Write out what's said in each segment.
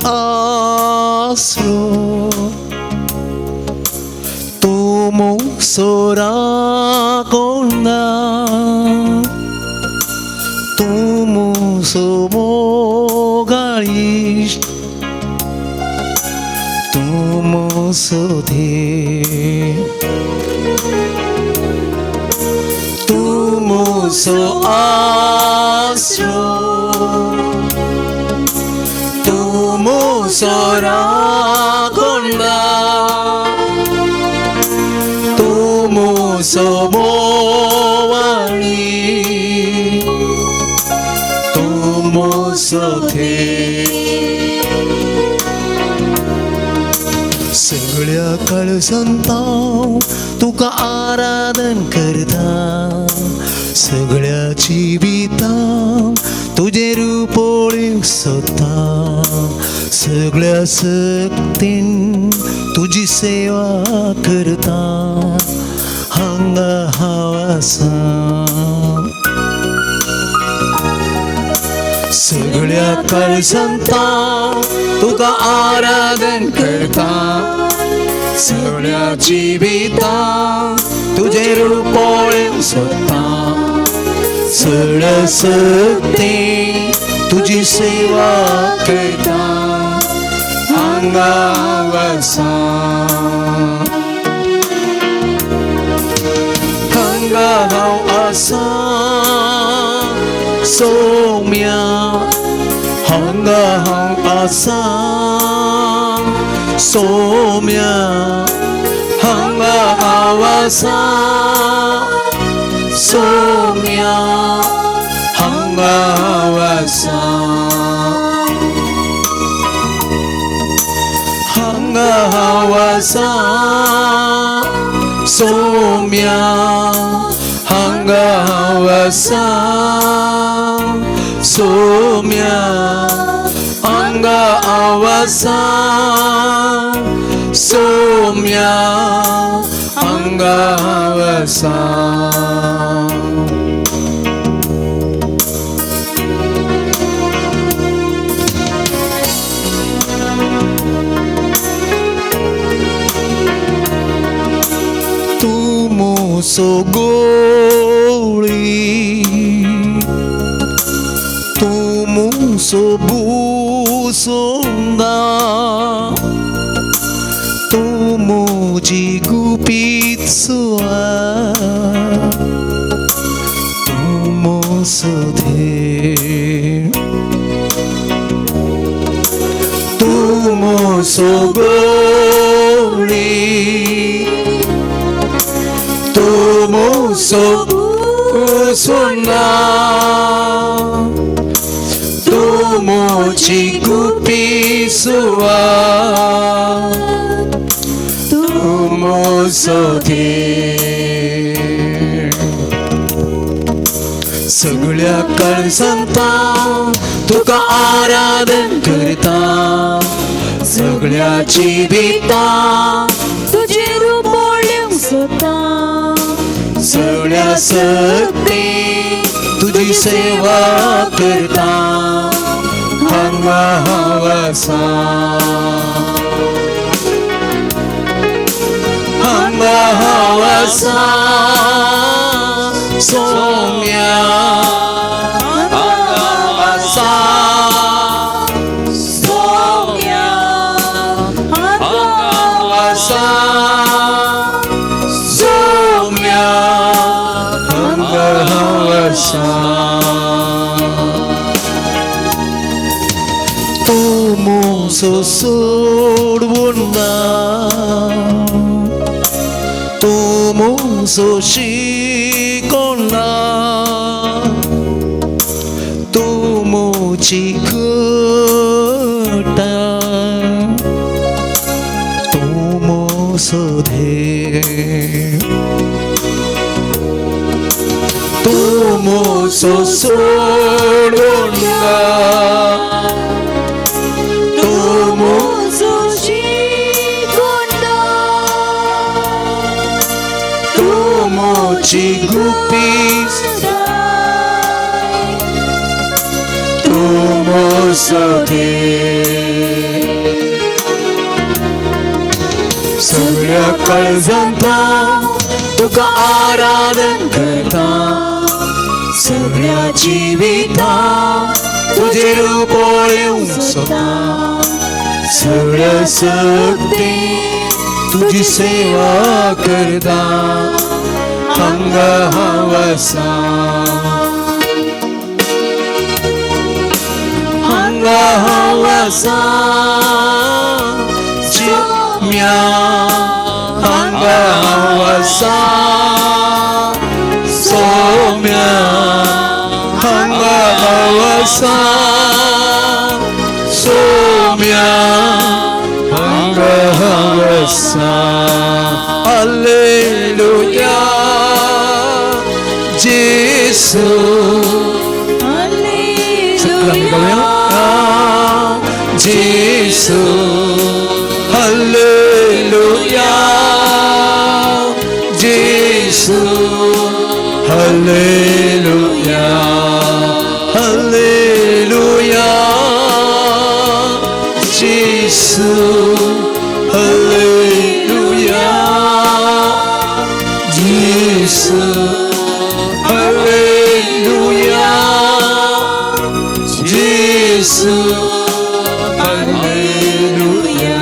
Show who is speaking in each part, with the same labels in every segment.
Speaker 1: asro tomo sora kona tomo somo garish tomo sodhe tomo so asro tomo sora kona tomo somo wani tomo sodhe सगळ्या काळजांत तुका आराधन करता सगळ्या जिवितांत तुझे रूपोळी सोदता सगळ्या शक्तीन तुझी सेवा करता हांगा हांव आसा सगळ्या काळजांत तुका आराधन करता सगळ्या जिवितांत तुझे रूपोळी सोदता सगळ्या शक्तीन तुझी सेवा करता हांगा हांव आसा हांगा हांव आसा सोम्या हांगा हांव आसा सोम्या हांगा हांव आसा सोम्या हांगा हांव आसा हांगा हांव आसा सोम्या हांगा हांव आसा सोम्या हांगा हांव आसा सोम्या हांगा हांव आसा so goli tumu so busonda tumu jigupit soa tumu so de tumu so goli tomo so sona tomo chigupi soa tomo sodhe सगळ्या काळजांत तुका आराधन करता सगळ्या जिवितांत
Speaker 2: तुझे रूपोळी सोदता
Speaker 1: सगळ्या शक्तीन तुझी सेवा करता हांगा हांव आसा हांगा हांव आसा सोम्या हांगा हांव आसा
Speaker 2: सोम्या
Speaker 1: हांगा हांव आसा सोम्या हांगा हांव आसा tomo so sorbona tomo so shikona tomo chikota tomo so de tomo so sorbona tomo
Speaker 2: sushikunda
Speaker 1: tomo chigupis tomo sodhe सगळ्या काळजांता तुका आराधन करता, सगळ्या जिविता तुझे रूप ओळूंक सोदता, सगळ्या सक्ती तुझी सेवा करता, हांगा हांव आसा, हांगा हांव आसा, म्या हांगा हांव आसा, सोम्या हांगा हांव आसा, सोम्या हांगा हांव आसा. हालेलुया जेसू, जेसू, हालेलुया जेसू, हालेलुया, हालेलुया जेसू, हालेलुया जेसू, हालेलुया जेसू, hallelujah,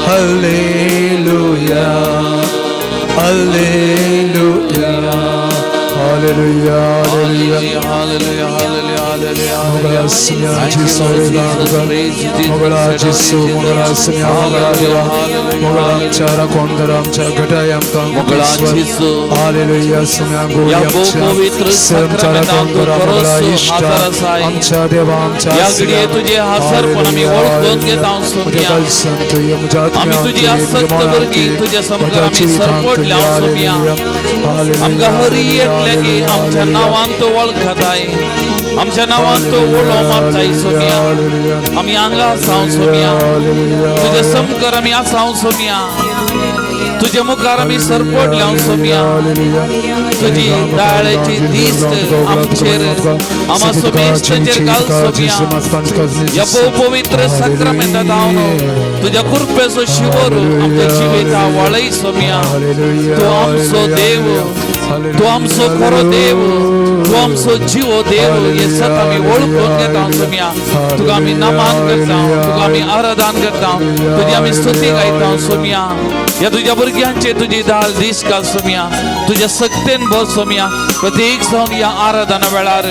Speaker 1: hallelujah, hallelujah, hallelujah, hallelujah, hallelujah, आमच्या देवा आमच्या
Speaker 3: तुझे हासरपण आम्ही ओळखून घेत आम्ही तुझी आसक्त वर्गी तुझ्या समोर आम्ही सरपट लावून सोम्या आमका हरी एकल्याकी आमच्या नावान तो वळखत आहे आमच्या नावान तो ओळख मारताय सोम्या आम्ही हांगा आसाव सोम्या तुझ्या समकार आम्ही आसाव सोम्या तुझ्या मुखार आम्ही सरपट लावून सोम्या तुझी दाळेची दिस्त आमचेर आम्हा सोमेश्चेर घाल सोम्या या पवित्र संक्रमेंतात हांव तुझ्या कृपेचो शिवरू आमच्या जिविता वळय सोम्या तू आमचो देव तू आमचो खरो देव तू आमचो जीव देव हे सत आम्ही ओळखून घेता सोम्या तुका आम्ही नमान करता तुका आम्ही आराधन करता तुझी आम्ही स्तुती गायता सोम्या या तुझ्या भुरग्यांचे तुझी दाल दीस घाल सोम्या तुझ्या सक्तेन बस सोम्या प्रत्येक जावन या आराधना वेळार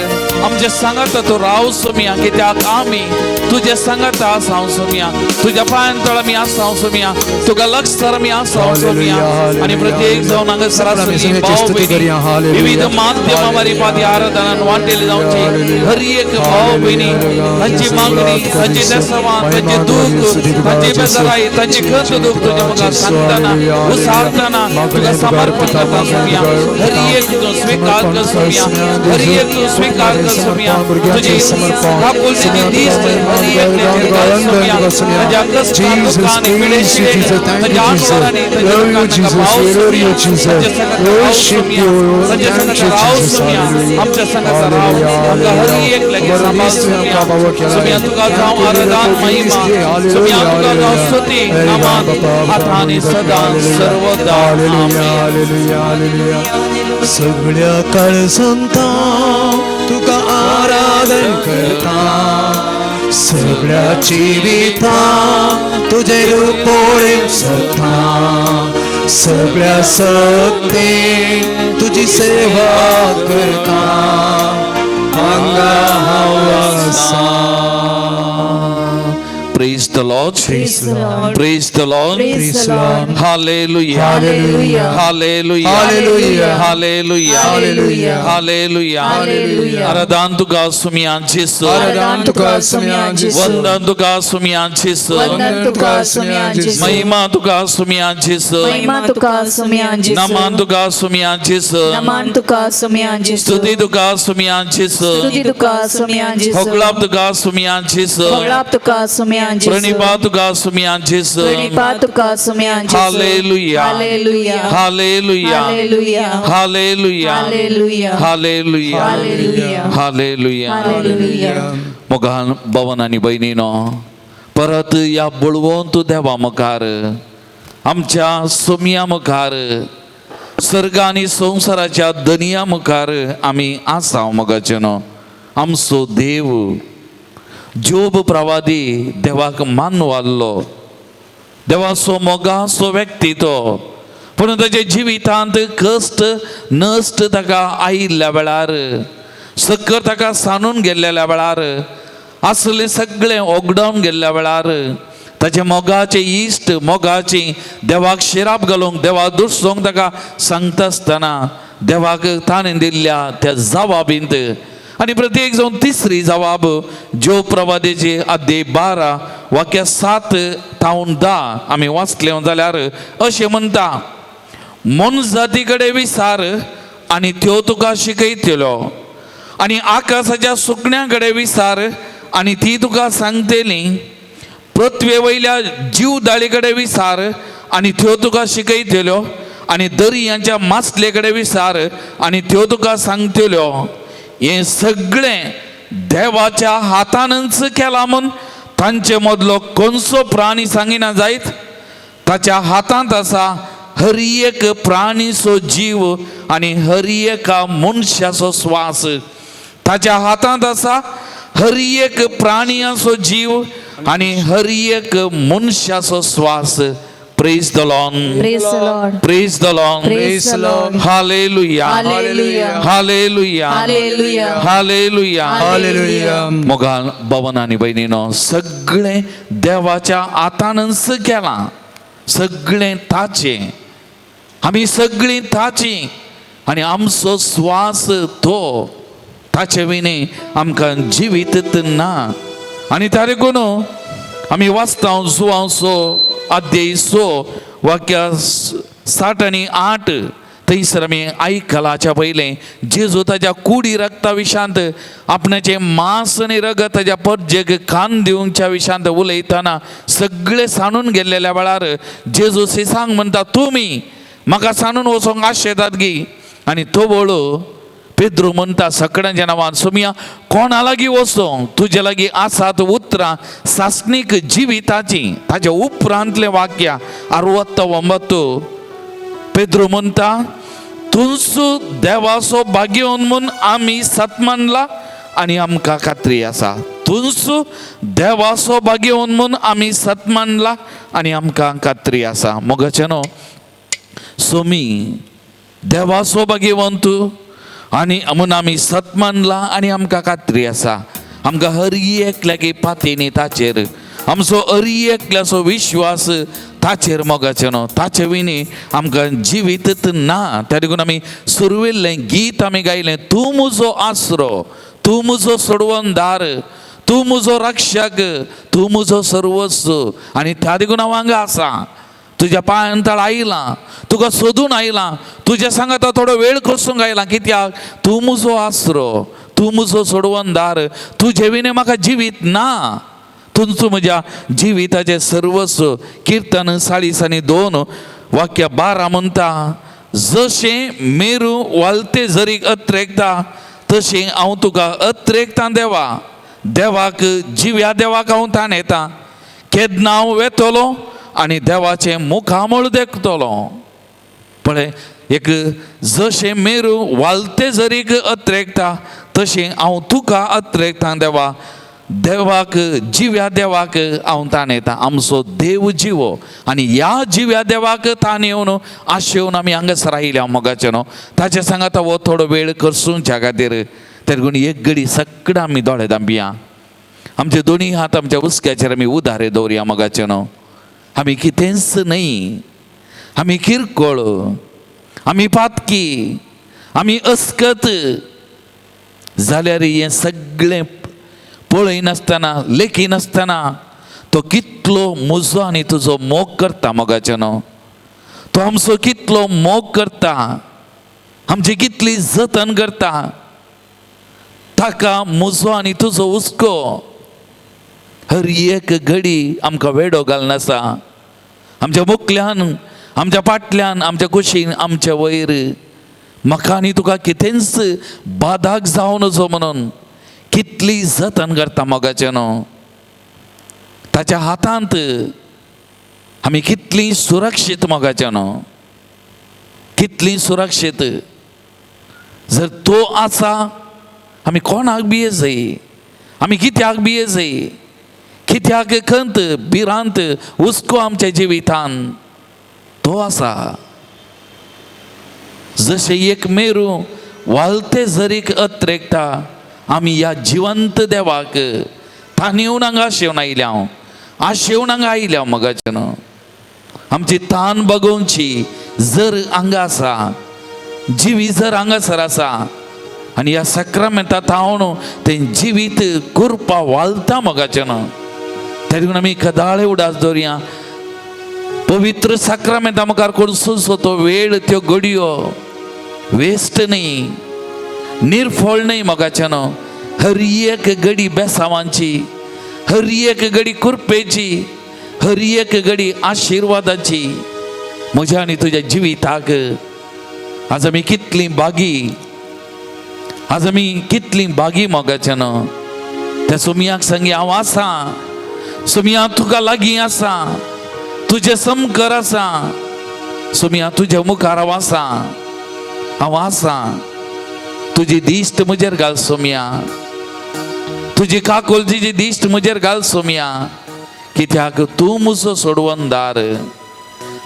Speaker 3: आमच्या सांगात तू राव सोम्या कित्याक आम्ही तुझ्या सांगात आसाव सोम्या तुझ्या पांयांतळ आम्ही आसाव सोम्या तुका लक्ष आम्ही आसाव सोम्या आणि प्रत्येक जावन हांगा सरासरी भाव भयणी विविध माध्यमांवरी पादी आराधनान वांटेले जावचे हर एक भाव भयणी तांची मागणी तांचे दसवान तांचे दूख तांची बेजाराई तांची खंत दूख तुझ्या मुखार सांगताना उसारताना तुका समर्पण करता सोम्या हर एक तू स्वीकार कर सोम्या हर एक तू स्वीकार कर सोम्या तुझी कापुलची दिस्त हर एक ने सोम्या तांच्या कष्टान दुखाने पिडेशिडे तांच्या आनंदाने तांच्या भाव सोम्या तांच्या संगत राव सोम्या आमच्या संगत राव आमका हर एक लगे सांभाळ सोम्या सोम्या तुका जाव आराधन महिमा सोम्या तुका जाव स्तुती नमन आताने सदा सर्वदा आमेन.
Speaker 1: सगळ्या काळजांता तुका आराधन करता सगळ्या जिविता तुझे रूप ओळूंक सोदता सगळ्या सक्ती तुझी सेवा करता हांगा हांव आसा.
Speaker 3: Praise the Lord.
Speaker 2: Praise the Lord.
Speaker 3: Praise the Lord.
Speaker 2: Praise the Lord.
Speaker 3: Hallelujah.
Speaker 2: Hallelujah.
Speaker 3: Hallelujah.
Speaker 1: Hallelujah.
Speaker 3: Hallelujah.
Speaker 2: Hallelujah.
Speaker 3: Hallelujah.
Speaker 2: Hallelujah.
Speaker 3: Aradan tuka sumian Jesu.
Speaker 2: Aradan tuka sumian Jesu.
Speaker 3: Vandan tuka sumian Jesu.
Speaker 2: Vandan tuka sumian Jesu.
Speaker 3: Mahima tuka sumian Jesu.
Speaker 2: Mahima tuka sumian Jesu.
Speaker 3: Naman tuka sumian Jesu.
Speaker 2: Naman tuka sumian Jesu.
Speaker 3: Stuti tuka sumian Jesu.
Speaker 2: Stuti tuka sumian Jesu.
Speaker 3: Hoglap tuka sumian Jesu.
Speaker 2: Hoglap tuka sumian Jesu.
Speaker 3: Pranipa tuka sumian Jesu.
Speaker 2: Pranipa tuka sumian Jesu.
Speaker 3: Hallelujah.
Speaker 2: Hallelujah.
Speaker 3: Hallelujah.
Speaker 2: Hallelujah.
Speaker 3: Hallelujah.
Speaker 2: Hallelujah.
Speaker 3: Hallelujah.
Speaker 2: Hallelujah.
Speaker 3: Hallelujah.
Speaker 2: Hallelujah.
Speaker 3: मोगान भवन आणि बहिणीनो परत या बळवंत देवा मुखार आमच्या सोमिया मुखार सर्ग आनी संवसाराच्या दनिया मुखार आमी आसा मोगाचे न्हू. आमचो देव जोब प्रवादी देवाक मानवाल्लो, देवाचो मोगाचो व्यक्ती तो, पूण ताच्या जिवितांत कश्ट नश्ट ताका आयिल्ल्या वेळार, सक्कर ताका सांडून गेल्ल्या वेळार, असले सगळें ओगडावन गेल्ल्या वेळार ताचे मोगाचे इश्ट मोगाची देवाक शिराप घालूंक देवा दुसोंक ताका सांगता आसतना देवाक ताणें दिल्ल्या त्या जबाबींत आनी प्रत्येक जावन तिसरी जबाब जो प्रवादेचे अध्याय 12 वाक्य 7 तावन 10 आमी वाचले जाल्यार अशें म्हणटा, मन जाती कडेन विचार आनी त्यो तुका शिकयतल्यो, आनी आकाशाच्या सुकण्यां कडेन विचार आनी ती तुका सांगतली, पृथ्वे वयल्या जीवदाळी कडेन विचार आनी त्यो तुका शिकयतल्यो, आनी दर्यांच्या मासले कडेन विचार आनी त्यो तुका सांगतल्यो. हे सगळें देवाच्या हातानच केला म्हूण तांचे मदलो खंयचो प्राणी सांगिना जायत. ताच्या हातांत आसा हर एक प्राणीचो जीव आनी हर एका मनशाचो स्वास. ताच्या हातांत आसा हर एक प्राणियाचो जीव आनी हर एक मनशाचो श्वास. Praise the Lord,
Speaker 2: Praise the Lord.
Speaker 3: Praise the Lord,
Speaker 2: Praise the Lord.
Speaker 3: Hallelujah,
Speaker 2: Hallelujah.
Speaker 3: Hallelujah,
Speaker 2: Hallelujah.
Speaker 3: Hallelujah.
Speaker 1: Hallelujah.
Speaker 3: मोगाल भवन आनी भयणीनो, सगळें देवाच्या हातानच केलां, सगळें ताचें, आमी सगळीं ताची आनी आमचो श्वास तो, ताचे विने आमकां जिवीत ना. आनी तारे कोण आमी वाचता जुवांचो अध्याय 6 वाक्य 7 आनी 8 थंयसर आमी आयकलाच्या पयलें जेजू ताच्या कुडी रक्ता विशांत आपणाचें मांस आनी रगत ताच्या परजेक खाण दिवच्या विशांत उलयतना सगळें सांडून गेल्लेल्या वेळार जेजू सिसांक म्हणटा, तुमी म्हाका सांडून वचोंक आशेतात गी. आनी तो वळू पेद्रू म्हणटा सकड्याच्या नांवान, सोमिया कोणा लागीं वचों, तुजे लागीं आसात उतरां सासणीक जिविताची. ताच्या उपरांतलें वाक्य 69 पेद्रू म्हणटा, तुजो देवाचो भाग्योन म्हूण आमी सत मानला आनी आमकां खात्री आसा. तुजो देवाचो भाग्योन म्हूण आमी सत मानला आनी आमकां खात्री आसा. मोगाचे न्हू, सोमी देवाचो भाग्यवंत आनी म्हणून आमी सत मानला आनी आमकां खात्री आसा. आमकां हर एकल्याकी पातेनी ताचेर आमचो हर एकल्याचो विश्वास ताचेर मोगाचे न्हू. ताचे विनी आमकां जिवीत ना. त्या देखून आमी सुरवेल्लें गीत आमी गायलें, तूं म्हजो आसरो, तूं म्हजो सोडवणदार, तूं म्हजो रक्षक, तूं म्हजो सर्वस्व. आनी त्या देखून हांव हांगा आसा, तुज्या पांयांतळ आयलां, तुका सोदून आयलां, तुज्या सांगात थोडो वेळ कसूंक आयलां. कित्याक तूं म्हजो आसरो, तूं म्हजो सोडवणदार, तुजे विने म्हाका जिवीत ना. तुमचो म्हज्या जिविताचें सर्वस्व. किर्तन 40:2 वाक्य 12 म्हणटा, जशें मेरू वालते झरीक अत्रेकता तशें हांव तुका अत्रेकता देवा. देवाक जिव्या देवाक हांव ताण येता. केन्ना हांव वेतलो आनी देवाचें मुखामळ देखतलो. पळय, एक जशें मेरू वालते झरीक अत्रेकता तशें हांव तुका अत्रेकता देवा. देवाक जिव्या देवाक हांव ताण येता. आमचो देव जिवो आनी ह्या जिव्या देवाक ताण येवन आशेवन आमी हांगासर आयल्या मोगाचे न्हू. ताचे सांगात हो थोडो वेळ करसूंच्या खातीर तें लागून एक घडी सगळें आमी दोळे धांपया. आमचे दोनी हात आमच्या उस्क्याचेर आमी उदारे दवरया मोगाचे न्हू. आमी कितेंच न्हय, आमी किरकोळ, आमी पातकी, आमी अस्कत जाल्यार हें सगळें पळयनासतना लेखीनासतना तो कितलो म्हजो आनी तुजो मोग करता मोगाचे न्हू. तो आमचो कितलो मोग करता, आमची कितली जतन करता. ताका म्हजो आनी तुजो हुस्को हर एक घडी आमकां वेडो घालनासा. आमच्या मुखल्यान, आमच्या फाटल्यान, आमच्या कुशीन, आमच्या वयर म्हाका आनी तुका कितेंच बादाक जावं नजो म्हणून कितली जतन करता मोगाचे न्हू. ताच्या हातांत आमी कितली सुरक्षीत मोगाचे न्हू, कितली सुरक्षीत. जर तो आसा आमी कोणाक भियेजय, आमी कित्याक भियेजय, कित्याक खंत भिरांत हुस्को आमच्या जिवितान तो आसा. जशे एक मेरू वालते झरीक अत्रेकता, आमी ह्या जिवंत देवाक तानिवन हांगा आशेवन आयल्या, आशेवन हांगा आयल्या मोगाचे न्हू. आमची तान बगोवची जर हांगा आसा, जिवी जर हांगासर आसा आनी ह्या सक्रामेंतांत हांव तें जिवीत करपा वालता मोगाचे न्हू. त्या देखून आमी कदाळे उडास दवरया. पवित्र सक्रामेंता मुखार कोण सुचो तो वेळ, त्यो घडयो वेस्ट न्ही, निर्फळ न्ही मोगाचे न्हू. हर एक घडी बेसांवांची, हर एक घडी कुरपेची, हर एक घडी आशिर्वादाची म्हज्या आनी तुज्या जिविताक. आज आमी कितली बागी, आज आमी कितली बागी मोगाचे न्हू. त्या सुमयाक सांगी हांव आसा, सुमया तुका लागीं आसा, तुजे समकर आसा, सुमया तुज्या मुखार हांव आसा, हांव आसा. तुजी दिश्ट म्हजेर घाल सोमया, तुजी काकोलजीची दिश्ट म्हजेर घाल सोमया. कित्याक तूं म्हजो सोडवणदार,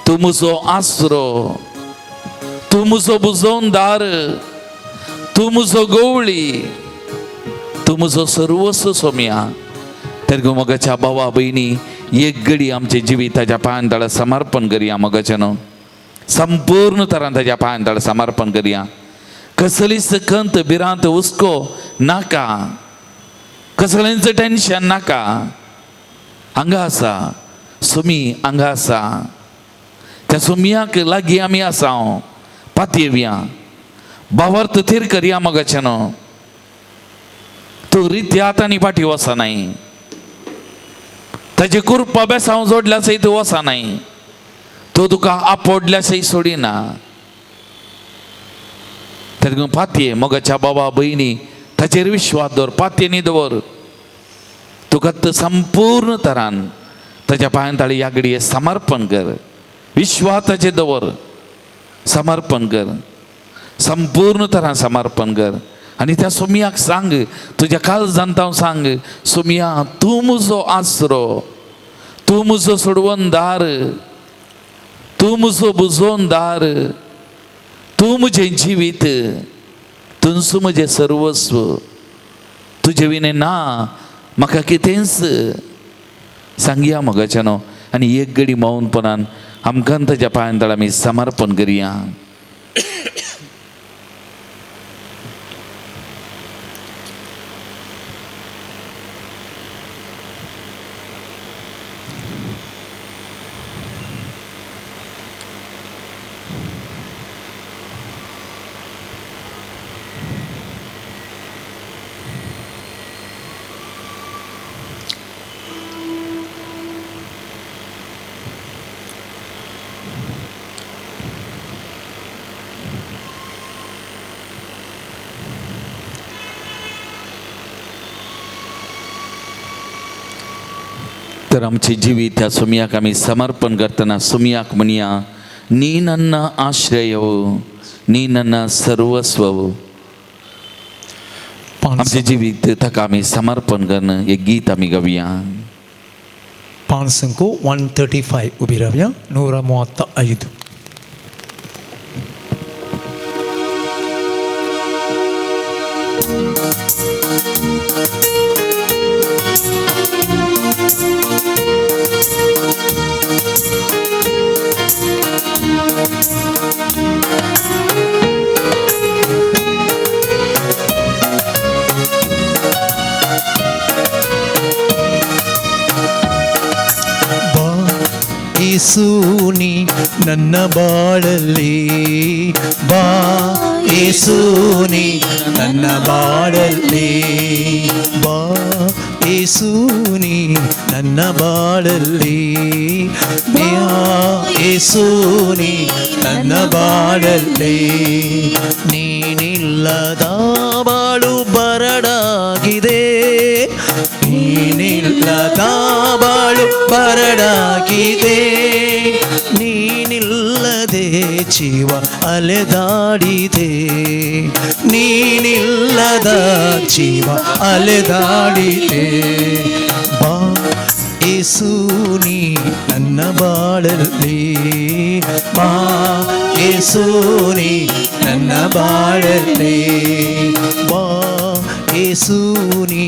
Speaker 3: तूं म्हजो आसरो, तूं म्हजो बुजोवणदार, तूं म्हजो गवळी, तूं म्हजो सर्वस्व सोमया. तर मोगाच्या भावा भयणी, एक घडी आमच्या जिविताच्या पांयांतळ समर्पण करया मोगाचे न्हू. संपूर्ण तरान ताच्या पांयांतळ समर्पण करया. कसलीच खंत भिरांत हुस्को नाका, कसलेंच टेन्शन नाका. हांगा आसा सुमी, हांगा आसा. त्या सुमयाक लागीं आमी आसा, पातयेवया, भावार्थ थीर करया मोगाचे न्हू. तूं रित्यात आनी फाटी वचनाय, ताची कुरपा बेसांव जोडल्या सयत वचनाय, तो तुका आपोडल्या सय सोडिना. ताका पातये मोगाच्या बाबा भयणी, ताचेर विश्वास दवर, पातयेनी दवर. तुका संपूर्ण तरान ताच्या पांयांतळ ह्या घडये समर्पण कर, विश्वास ताचेर दवर, समर्पण कर, संपूर्ण तरान समर्पण कर. आनी त्या सुमयाक सांग, तुज्या काळजांत हांव सांग, सुमया तूं म्हजो आसरो, तूं म्हजो सोडवणदार, तूं म्हजो बुजोवणदार, तूं म्हजें जिवीत, तूंच म्हजें सर्वस्व. तुजे विने ना म्हाका कितेंच. सांगया मोगाचे न्हू. आनी एक घडी मौनपणान आमकां ताच्या पांयांतळ आमी समर्पण करया. तर आमचे जिवीत त्या सुमयाक आमी समर्पण करतना सुमयाक म्हणया, नी ನನ್ನ ಆಶ್ರಯವು, नी ನನ್ನ सर्वस्वವು. आमचे जिवीत ताका आमी समर्पण करणं एक गीत आमी गावया.
Speaker 1: पान संको 135 उभी राहूया. 135. ಯೇಸುನಿ ನನ್ನ ಬಾಳಲ್ಲಿ ಬಾ, ಯೇಸುನಿ ನನ್ನ ಬಾಳಲ್ಲಿ ಬಾ, ಯೇಸುನಿ ನನ್ನ ಬಾಳಲ್ಲಿ, ಯೇಸುನಿ ನನ್ನ ಬಾಳಲ್ಲಿ. ನೀನಿಲ್ಲದ ಬಾಳು ಬರಡಾಗಿದೆ, ನೀನಿಲ್ಲದ ಬಾಳು ಬರಡಾಗಿದೆ. ನೀನಿಲ್ಲದೆ ಜೀವ ಅಲೆದಾಡಿದೆ, ನೀನಿಲ್ಲದ ಜೀವ ಅಲೆದಾಡಿದೆ. ಬಾ ಯೇಸು ನೀ ನನ್ನ ಬಾಳಲ್ಲಿ, ಬಾ ಯೇಸು ನೀ ನನ್ನ ಬಾಳಲ್ಲಿ, ಬಾ ಯೇಸು ನೀ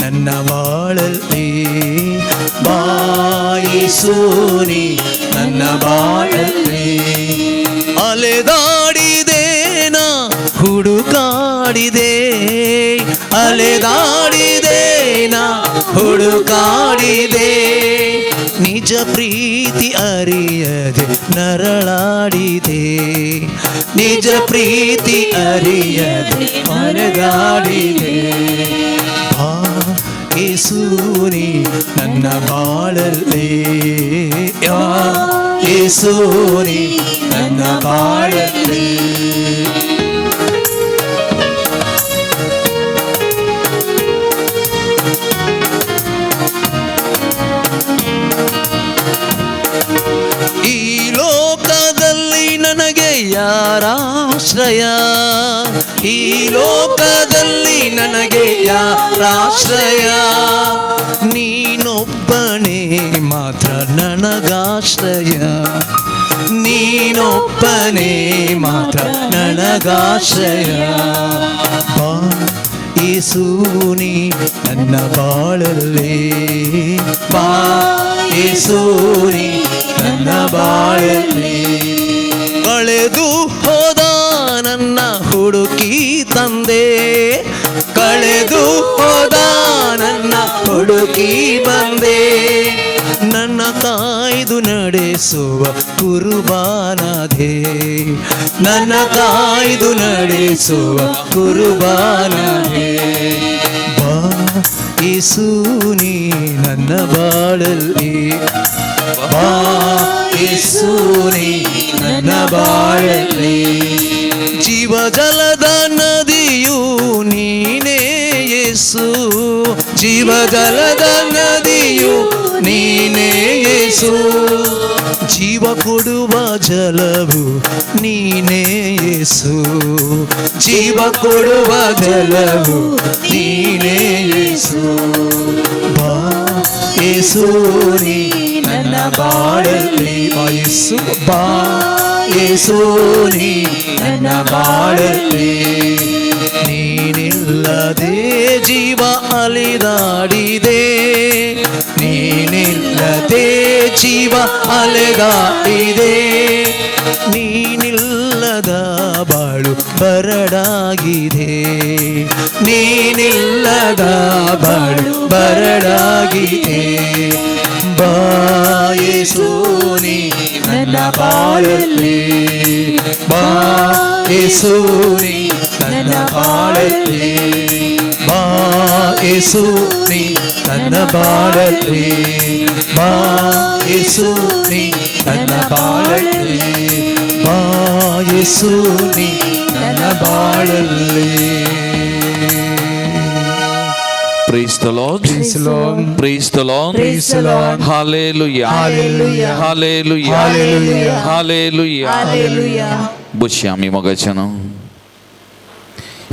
Speaker 1: ನನ್ನ ಬಾಳಲ್ಲಿ, ಬಾ ಯೇಸು ನೀ ನನ್ನ ಬಾಳಲ್ಲಿ. ಅಲೆದಾಡಿದೆ ನಾ ಹುಡುಕಾಡಿದೆ, ಅಲೆದಾಡಿದೆ ನಾ ಹುಡುಕಾಡಿದೆ. ನಿಜ ಪ್ರೀತಿ ಅರಿಯದೆ ನರಳಾಡಿದೆ, ನಿಜ ಪ್ರೀತಿ ಅರಿಯದೆ ಅಲೆದಾಡಿದೆ. ಬಾ ಯೇಸು ನೀ ನನ್ನ ಬಾಳಲ್ಲಿ, ಯೇಸು ನೀ ನನ್ನ ಬಾಳಲ್ಲಿ. ಈ ಲೋಕದಲ್ಲಿ ನನಗೆ ಯಾರಾಶ್ರಯ, ಈ ಲೋಕದಲ್ಲಿ ನನಗೆ ಯಾರಾಶ್ರಯ. ನೀನೊಬ್ಬನೇ ಮಾತ್ರ ನನಗಾಶ್ರಯ, ನೀನೊಬ್ಬನೇ ಮಾತ್ರ ನನಗಾಶ್ರಯ. ಬಾ ಯೇಸು ನೀ ನನ್ನ ಬಾಳಲ್ಲಿ, ಬಾ ಯೇಸು ನೀ ನನ್ನ ಬಾಳಲ್ಲಿ. ಕಳೆದು ಹೋದ ನನ್ನ ಹುಡುಕಿ ತಂದೆ, ಕಳೆದು ಹೋದ ನನ್ನ ಹುಡುಕಿ ಬಂದೆ. ನನ್ನ ಕಾಯ್ದು ನಡೆಸುವ ಕುರುಬಾನದೆ, ನನ್ನ ಕಾಯ್ದು ನಡೆಸುವ ಕುರುಬಾನದೆ. ಬಾ ಯೇಸು ನೀ ನನ್ನ ಬಾಳಲ್ಲಿ, ಬಾ ಯೇಸು ನೀ ನನ್ನ ಬಾಳಲ್ಲಿ. ಜೀವಜಲದ ನದಿಯು ನೀನೇ ಯೇಸು, ಜೀವಜಲದ ನದಿಯು ನೀನೇ ಯೇಸು. ಜೀವ ಕೊಡುವ ಜಲವು ನೀನೇ ಯೇಸು, ಜೀವ ಕೊಡುವ ಜಲವು ನೀನೇ ಯೇಸು. ಬಾ ಯೇಸು ನೀ ನನ್ನ ಬಾಳಲ್ಲಿ, ಬಾ ಯೇಸು, ಬಾ ಯೇಸು ನೀ ನನ್ನ ಬಾಳಲ್ಲಿ. ನೀನಿಲ್ಲದೆ ಜೀವ ಅಲೆದಾಡಿದೆ, ನೀನಿಲ್ಲದೆ ಜೀವ ಅಲೆದಾಡಿದೆ. ನೀನಿಲ್ಲದ ಬಾಳು ಬರಡಾಗಿದೆ, ನೀನಿಲ್ಲದ ಬಾಳು ಬರಡಾಗಿದೆ. ಬಾ ಯೇಸು ನೀ ನನ್ನ ಬಾಳಲ್ಲಿ, ಬಾ ಯೇಸು ನೀ ನನ್ನ ಬಾಳಲ್ಲಿ, ಬಾ ಯೇಸು ನೀ ನನ್ನ ಬಾಳಲ್ಲಿ, ಬಾ ಯೇಸು ನೀ ನನ್ನ ಬಾಳಲ್ಲಿ, ಬಾ ಯೇಸು ನೀ ನನ್ನ ಬಾಳಲ್ಲಿ.
Speaker 3: Praise the Lord.
Speaker 1: Praise the Lord.
Speaker 3: Praise the Lord.
Speaker 2: Praise the Lord.
Speaker 3: Hallelujah.
Speaker 2: Hallelujah.
Speaker 3: Hallelujah.
Speaker 2: Hallelujah.
Speaker 3: Hallelujah.
Speaker 2: Hallelujah.
Speaker 3: बुशी आम्ही मगाच्यान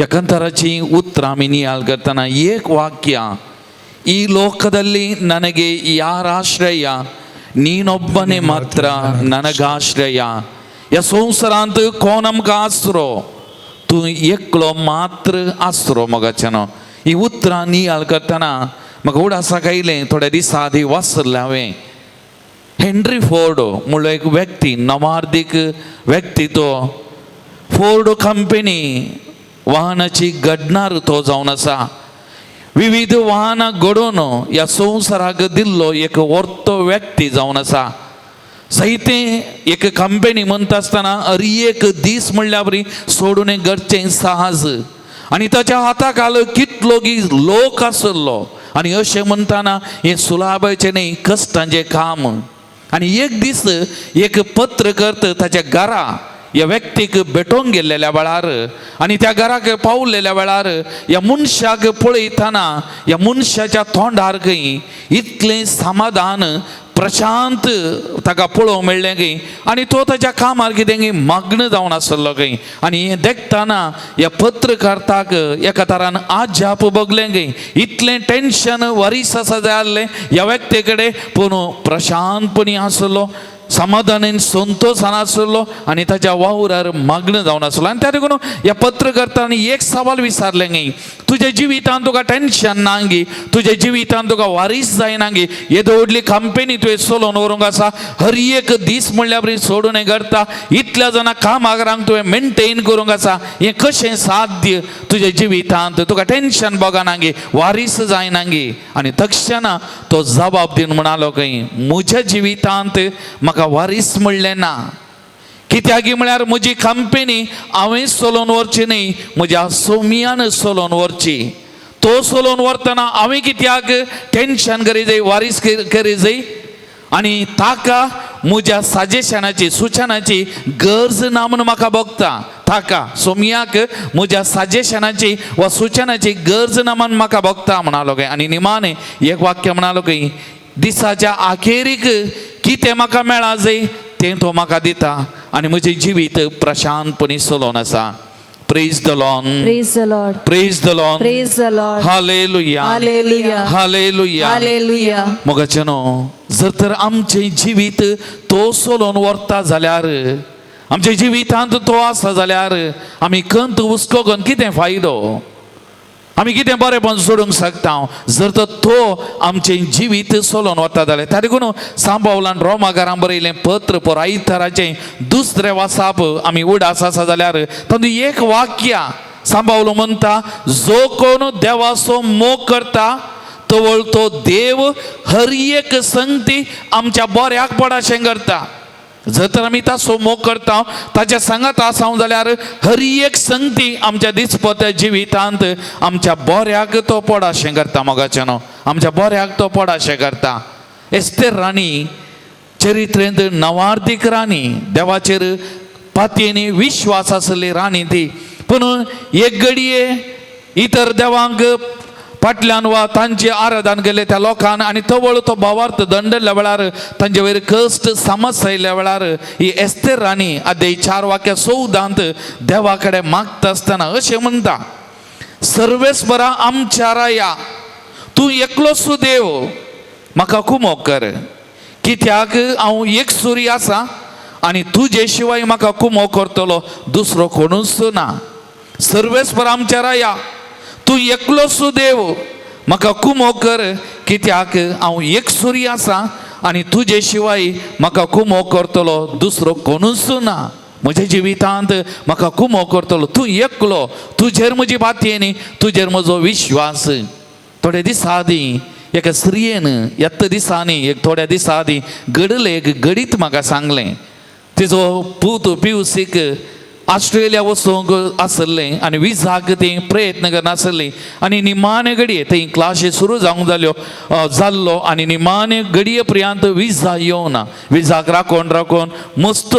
Speaker 3: या ಕಂತರಾಚಿ ಉತ್ತರ ಆಮಿ ನಿಯಾಲ್ करताना एक ವಾಕ್ಯ, ಈ ಲೋಕದಲ್ಲಿ ನನಗೆ ಯಾರಾಶ್ರಯ, ನೀನೊಬ್ಬನೇ ಮಾತ್ರ ನನಗಾಶ್ರಯ. या संसारांत कोण आमकां आसरो, तू एकलो मात्र आसरो. मगाच्यान ही उतरां नियाळ करताना म्हाका उडासाक आयलें. थोड्या दिसा आदी वाचलें हांवें. हेनरी फोर्ड म्हणलो एक व्यक्ती, नवार्दीक व्यक्ती तो. फोर्ड कंपनी वाहनाची घडणार तो जावन आसा. विविध वाहनां घडोवन ह्या संवसाराक दिल्लो एक व्हरतो व्यक्ती जावन आसा. सहिते एक कंपनी म्हणटा आसतना हर एक दीस म्हणल्यार बरी सोडून घरचें साहज आनी ताच्या हाताखाल कितलो लोक आसलो. आनी अशें म्हणटाना हें सुलाभाचें न्ही, कश्टांचें काम. आनी एक दीस एक पत्रकर्ता ताच्या घरा ह्या व्यक्तीक भेटोवंक गेल्लेल्या वेळार आनी त्या घराक पावलेल्या वेळार ह्या मनशाक पळयतना ह्या मनशाच्या तोंडार खंय इतलें समाधान प्रशांत ताका पळोवंक मेळ्ळें गे आनी तो ताच्या कामार कितें गे मग्न जावन आसलो गे आनी हें देखताना ह्या पत्रकार्ताक एका तरान आजाप भोगलें गे इतलें टेन्शन वरीस आसा जाय आसलें ह्या व्यक्ती कडेन पूण प्रशांतपणी आसलो समाधानान संतोषान आसलो आनी ताच्या वावरार मग्न जावन आसलो आनी त्या देखून ह्या पत्रकर्त्यांनी एक सवाल विचारलें गे तुज्या जिवितांत तुका टेन्शन ना गे तुज्या जिवितांत तुका वारीस जायना गे येदो व्हडली कंपनी तुवें चलोवन व्हरूंक आसा हर एक दीस म्हणल्यार बरी सोडून हें करता इतल्या जाणां कामगारांक तुवें मेंटेन करूंक आसा हें कशें साध्य तुज्या जिवितांत तुका टेन्शन भोगना गे वारीस जायना गे आनी तक्षणा तो जबाब दिवन म्हणालो खंय म्हज्या जिवितांत म्हाका वारीस म्हणलें ना कित्याक म्हळ्यार म्हजी कंपनी हांवें चलोवन व्हरची न्ही म्हज्या सोमियान चलोवन व्हरची तो चलोवन व्हरतना हांवें कित्याक टेन्शन करी जाय वारीस करी जाय आनी ताका म्हज्या सजेशनाची सुचनाची गरज ना म्हूण म्हाका भोगता ताका सोमियाक म्हज्या सजेशनाची वा सुचनाची गरज ना म्हूण म्हाका भोगता म्हणालो खंय आनी निमाणें एक वाक्य म्हणालो खंय दिसाच्या आखेरीक कितें म्हाका मेळा जाय तें तो म्हाका दिता आनी म्हजें जिवीत प्रशांतपणी चलोवन आसा praise the Lord
Speaker 2: Praise the Lord.
Speaker 3: Praise the Lord
Speaker 2: Praise the Lord.
Speaker 3: Hallelujah
Speaker 2: Hallelujah.
Speaker 3: Hallelujah
Speaker 2: Hallelujah.
Speaker 3: मोगाचेनो जर तर आमचें जिवीत तो चलोवन व्हरता जाल्यार आमच्या जिवितांत तो आसा जाल्यार आमी कंत हुस्को घेवन कितें फायदो आमी कितें बरेंपण सोडूंक शकता जर तर तो आमचें जिवीत चलोवन वता जाल्यार त्या देखून सांबावलान रोमाकारांक बरयलें पत्र पळय आयताराचें दुसरें वाचाप आमी उडास आसा जाल्यार तातूंत एक वाक्य सांबावलो म्हणटा जो कोण देवाचो मोग करता तवळ तो देव हर एक संगती आमच्या बऱ्याक पडाशें करता जर तर आमी ताचो मोग करता ताच्या सांगात आसां जाल्यार हर एक संगती आमच्या दिसपट्या जिवितांत आमच्या बऱ्याक तो पडाशें करता मोगाचेनो आमच्या बऱ्याक तो पडाशें करता एस्तेर राणी चरित्रेंत नवार्तीक राणी देवाचेर पातयेनी विश्वास आसली राणी ती पूण एक घडये इतर देवांक फाटल्यान वा तांचे आराधन केले त्या लोकांन आनी तवळ तो भावार्थ दंडल्या वेळार तांचे वयर कश्ट समस्या आयल्या वेळार ही एस्तेर राणी अध्याय 4 वाक्य 14 देवा कडेन मागता आसतना अशें म्हणटा सर्वेस्परा आमच्या राया तूं एकलोच देव म्हाका कुमोग कर कित्याक हांव एक सुरी आसा आनी तुजे शिवाय म्हाका कुमोग करतलो दुसरो कोणूच ना सर्वेस्परा आमच्या राया तूं एकलोच देव म्हाका कुमोग कर कित्याक हांव एक सुरी आसा आनी तुजे शिवाय म्हाका कुमोग करतलो दुसरो कोणूच ना म्हज्या जिवितांत म्हाका कुमोग करतलो तूं एकलो तुजेर म्हजी बातयेनी तुजेर म्हजो विश्वास थोडे दिसा आदीं एका स्त्रियेन येत्त दिसांनी एक थोड्या दिसा आदीं घडले एक घडीत म्हाका सांगलें तिजो पूत पिवसीक ऑस्ट्रेलिया वचूंक आसलें आनी विजाक ती प्रयत्न करनासली आनी निमाणे घडये थंय क्लासी सुरू जावंक जाल्लो आनी निमाणे घडये पर्यंत विजा येवना विजाक राखून मस्त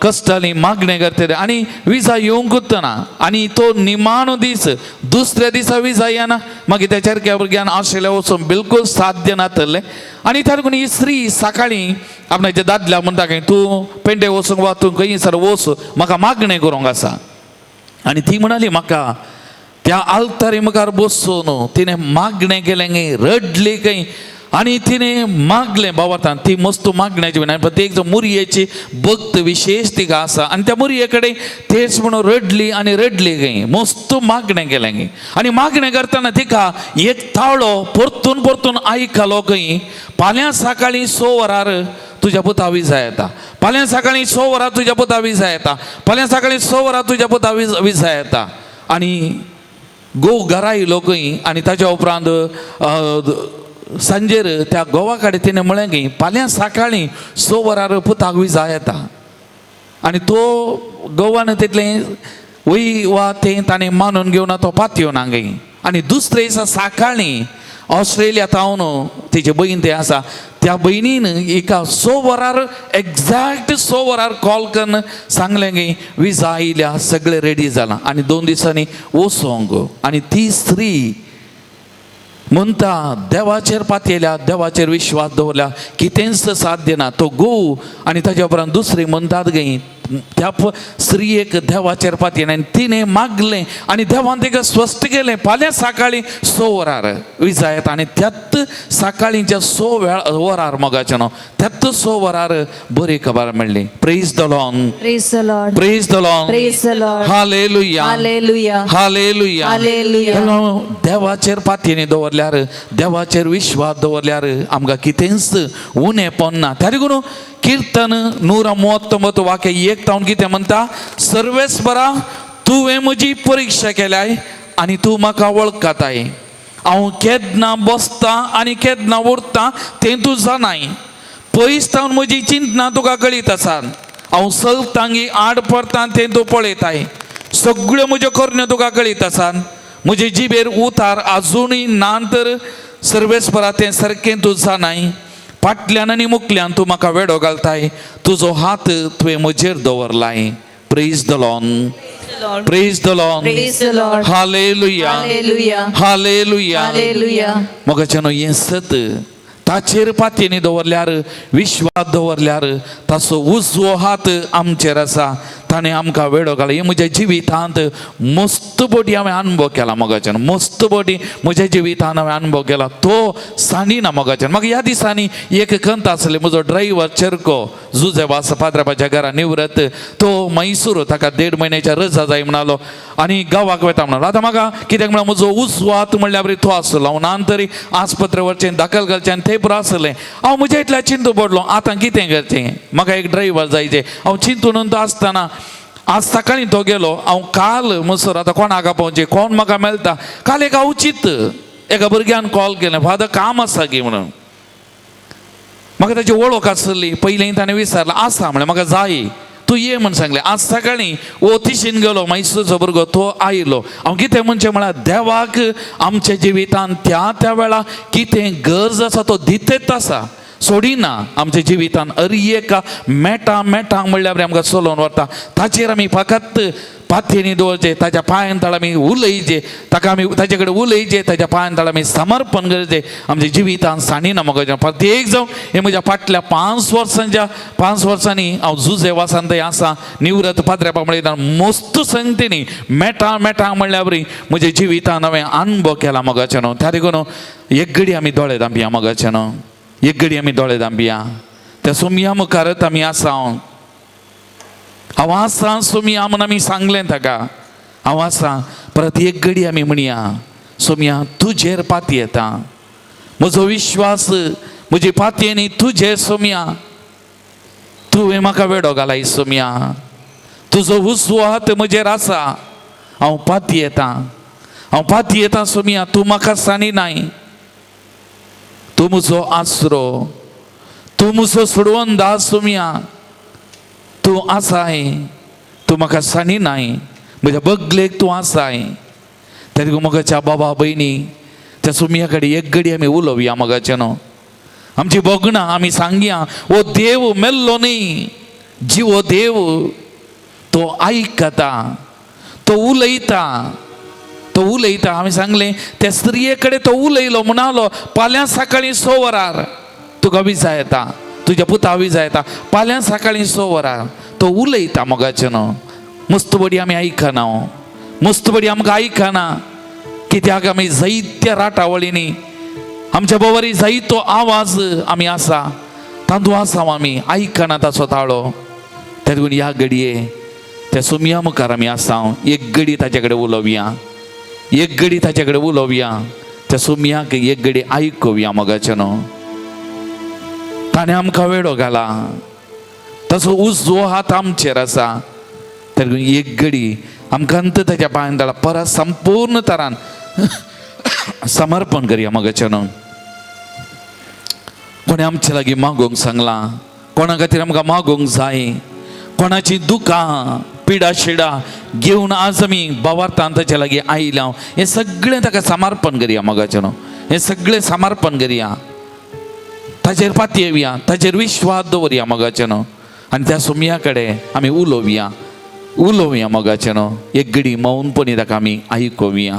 Speaker 3: कश्टांनी मागणें करतले आनी विजा येवंकूच ना आनी तो निमाणो दीस दुसऱ्या दिसा विजा येना मागीर त्याच्या भुरग्यान ऑस्ट्रेलिया वचूंक बिलकुल साध्य नासलें आनी त्या लागून ही स्त्री सकाळीं आपणाच्या दादल्या म्हणटा काय तूं पेंडे वचूंक वा तूं खंय सर वच म्हाका मागणें करूंक आसा आनी ती म्हणाली म्हाका त्या आल्तारी मुखार बसून तिणें मागणें केलें गे रडली खंय आनी तिणें मागलें बाबातान ती मस्त मागण्याची विना पण ती एक मुरयेची भक्त विशेष तिका आसा आनी त्या मुरये कडेन तेच म्हणून रडली आनी रडली खंय मस्त मागणें केलें गे आनी मागणें करतना तिका एक ताळो परतून परतून आयकलो खंय फाल्यां सकाळीं 6 वरार तुज्या पुता विजा येता फाल्यां सकाळीं 6 वरार तुज्या पुता विजा येता फाल्यां सकाळीं 6 वरार तुज्या पुता विजा येता आनी घरा येयलो खंय आनी ताच्या उपरांत सांजेर त्या गोवा कडेन तिणें म्हळें की फाल्यां सकाळीं 6 वरार पुताक विजा येता आनी तो गोवान तितलें वय वा तें ताणें मानून घेवन तो पातयो ना गे आनी दुसरे दिसा सकाळीं ऑस्ट्रेलियांत हांव तिची बहीण थंय आसा त्या बहिणीन एका 6 वरार एक्झॅक्ट 6 वरार कॉल करून सांगलें की विजा आयल्या सगळें रेडी जालां आनी 2 दिसांनी वचोंक आनी ती स्त्री म्हणता देवाचेर पातयेल्या, देवाचेर विश्वास दवरल्या, कितेंच साध्य ना. तो घोव आनी ताच्या उपरांत दुसरी म्हणटात गई त्या स्त्रियेक देवाचेर पातयेलें आनी तिणें मागलें आनी देवान तिका स्वस्थ केलें. फाल्यां सकाळीं 6 वरार विजा येता आनी त्यात सकाळींच्या 6 वरार मोगाचें न्हू, त्यात 6 वरार बरी खबर मेळ्ळी. Praise the Lord,
Speaker 2: Praise the Lord.
Speaker 3: Praise the Lord,
Speaker 2: Praise the Lord.
Speaker 3: Hallelujah,
Speaker 2: Hallelujah.
Speaker 3: Hallelujah.
Speaker 2: Hallelujah.
Speaker 3: देवाचेर पातयेनी दवरल्यार, देवाचेर विश्वास दवरल्यार आमकां कितेंच उणें पडना. त्या देखून कीर्तन 139 वाक्य 1 तावन कितें म्हणटा, सर्वेस्परा तुवें म्हजी परीक्षा केल्याय आनी तूं म्हाका वळखताय. हांव केदना बसता आनी केदना उरता तें तूं जाणाय. पयस तावन म्हजी चिंतना तुका कळीत आसा. हांव चलतांगी आड पडटा तें तूं पळयताय. सगळ्यो म्हज्यो करण्यो तुका कळीत आसा. म्हजे जिबेर उतार आजुनूय ना तर सर्वेस्परा तें सारकें तूं जाणाय. फाटल्यान आनी मुखल्यान तूं म्हाका वेडो घालताय. तुजो हात तुवें म्हजेर दवरलाय. Praise the Lord, praise the Lord,
Speaker 2: Praise the Lord.
Speaker 3: Hallelujah,
Speaker 2: Hallelujah.
Speaker 3: Hallelujah.
Speaker 2: Hallelujah.
Speaker 3: मोगाचें हें सत ताचेर पातयेनी दवरल्यार, विश्वास दवरल्यार ताचो उजवो हात आमचेर आसा. ताणें आमकां वेडो घालो. हें म्हज्या जिवितांत मस्त बडी हांवें अनुभव केला. मोगाचें मस्त बडी म्हज्या जिवितांत हांवें अनुभव केला. तो सांडिना. मोगाचें म्हाका ह्या दिसांनी एक खंत आसली. म्हजो ड्रायव्हर चेरको जुजे वास पाद्राबाच्या घरा निवृत्त, तो मैसूर, ताका 1.5 म्हयन्याच्या रजा जाय म्हणालो आनी गांवाक वता म्हणालो. आतां म्हाका कित्याक म्हळ्यार म्हजो उजवो हात म्हणल्यार बरी तो आसलो. हांव नान तरी आस्पत्रे व्हरचें, दाखल करचें आनी थंय बरो आसलें. हांव म्हज्या इतल्या चिंतू पडलो, आतां कितें करचें, म्हाका एक ड्रायव्हर जायचें. हांव चिंतून तो आसतना आज सकाळीं तो गेलो. हांव काल म्हणसर आतां कोणाक आपोवचें, कोण म्हाका मेळटा. काल एका उचित एका भुरग्यान कॉल केलें, फादर काम आसा की म्हणून. म्हाका ताची वळख आसली. पयलीं ताणें विचारलें, आसा म्हणलें, म्हाका जाय, तूं ये म्हण सांगलें. आज सकाळीं ओतिशीन गेलो, मैसूरचो भुरगो, तो आयलो. हांव कितें म्हणचें म्हळ्यार देवाक आमच्या जिवितांत त्या त्या वेळा कितें गरज आसा तो दितेत आसा, सोडिना. आमच्या जिवितांत अरियेका मेटा म्हणल्यार आमकां चलोवन व्हरता. ताचेर आमी फकत पातयेनी दवरचे, ताच्या पांयां तळ आमी उलयचे, ताका आमी ताचे कडेन उलयचे, ताच्या पांयां तळ आमी समर्पण करचें. आमच्या जिवितांत सांडिना. मोगाचें प्रत्येक जावं हे म्हज्या फाटल्या 5 वर्सांनी हांव जुजे वासान थंय आसा, निवृत्त पाद्रेपा म्हणटा. मस्त संगतीनी मेटा म्हणल्यार बरी म्हज्या जिवितांत हांवें अनुभव केला. मोगाचें न्हू. त्या देखून एक घडी आमी दोळे धांपया. मोगाचें न्हू. एक घडी आमी दोळे धांपया. त्या सोमया मुखारच आमी आसा. हांव आसा सोमया म्हणून आमी सांगलें ताका, हांव आसा. परत एक घडी आमी म्हणया, सोमया तुजेर पाती येता. म्हजो विश्वास म्हजी पातयेनी तुजेर. सोमया तुवें म्हाका वेडो घालाय. सोमया तुजो उजवो हात म्हजेर आसा. हांव पाती येता. सोमया तूं म्हाका सांडिनाय. तूं म्हजो आसरो, तूं म्हजो सोडवण दास. सोमया तूं आसाय, तूं म्हाका सांडिनाय. म्हज्या बगलेक तूं आसाय. त्या देखून मोगाच्या बाबा भयणी, त्या सोमया कडेन एक घडी आमी उलोवया. मोगाचें न्हू. आमची बोगणां आमी सांगया, ओ देव मेल्लो न्ही, जीव देव तो आयकता, तो उलयता. आमी सांगलें त्या स्त्रिये कडेन तो उलयलो. म्हणालो फाल्यां सकाळीं 6 वरार तुका विजा येता, तुज्या पुता विजा येता. फाल्यां सकाळीं 6 वरार तो उलयता. मोगाचें न्हू. मस्त बडी आमी आयकना. मस्त बडी आमकां आयकना. कित्याक आमी जायत्या राटावळींनी आमच्या बरोबरी जायतो आवाज आमी आसा, तांदूळ आसा आमी आयकना ताचो ताळो. त्या देखून ह्या घडये त्या सोमया मुखार आमी आसा. एक घडी ताचे कडेन उलोवया. एक घडी ताचे कडेन उलोवया. त्या सोमयाक एक घडी आयकुया. मोगाचें न्हू. ताणें आमकां वेडो घाला. ताचो उजवो हात आमचेर आसा. त्या देखून एक घडी आमकां ताच्या पांयां तळा परत संपूर्ण तरान समर्पण करया. मोगाचें न्हू. कोणें आमचे लागीं मागोवंक सांगलां, कोणा खातीर आमकां मागोवंक जाय. कोणाची दुकां पिडा शिडा घेवन आज आमी भावार्थान ताचे लागीं आयल्या. हें सगळें ताका समर्पण करया. मोगाचें न्हू. हें सगळें समर्पण करया. ताचेर पातयेवया, ताचेर विश्वास दवरया. मोगाचें न्हू. आनी त्या सोमया कडेन आमी उलोवया. मोगाचें न्हू. एक घडी मौनपणी ताका आमी आयकोवया.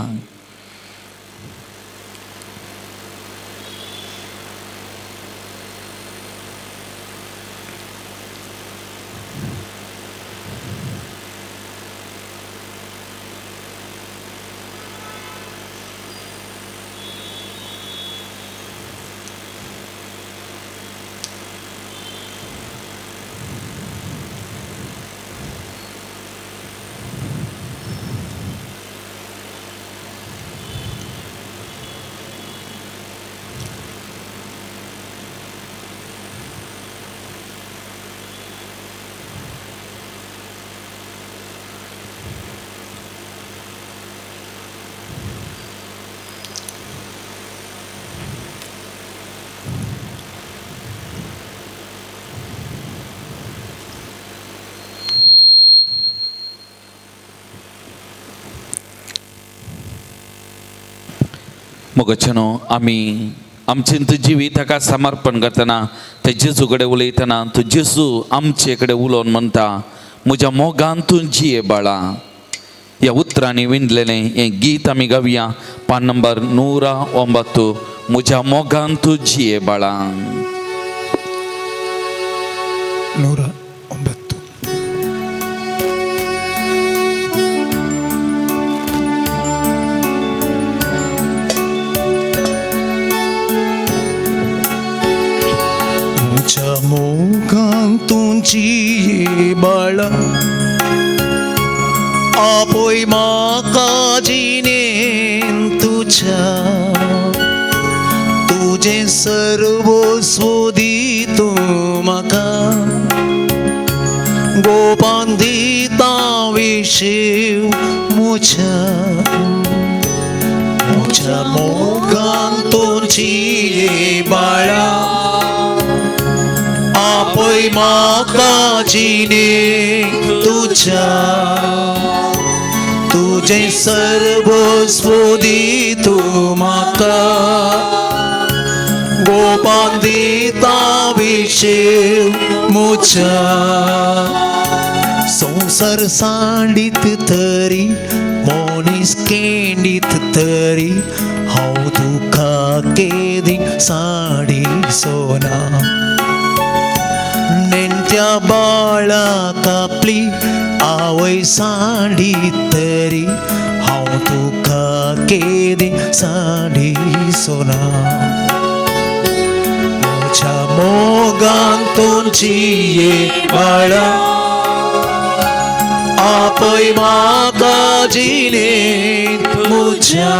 Speaker 3: मोगचनो आमी आमचें तू जिवीत ताका समर्पण करतना ते जेजू कडेन उलयतना तू जेजू आमचे कडेन उलोवन म्हणटा म्हज्या मोगान तूं जिये बाळा. ह्या उतरांनी विणलेलें हें गीत आमी गावया. पान नंबर 109. म्हज्या मोगान तूं जिये बाळा.
Speaker 1: 109. म्हज्या मोगान तूं जिये बाळा, आपोय म्हाका जिणेन तुज्या, तुजें सर्वस्व दी तूं म्हाका, गोपान दिता विशीव म्हज्या. म्हज्या मोगान तूं जिये बाळा, आपोय म्हाका जिणेन तुज्या, तुजें सर्वस्व दी तूं म्हाका, गोपान दिता विशीव म्हज्या. संसार सांडीत तरी मनीस केंडीत तरी हांव तुका केदी सांडिसोना. नेण्ट्या बाळाक आपली आवय सांडीत तरी हांव तुका केदी सांडिसोना. म्हज्या मोगान तूं जिये बाळा, आपय म्हाका जिणेन म्हज्या,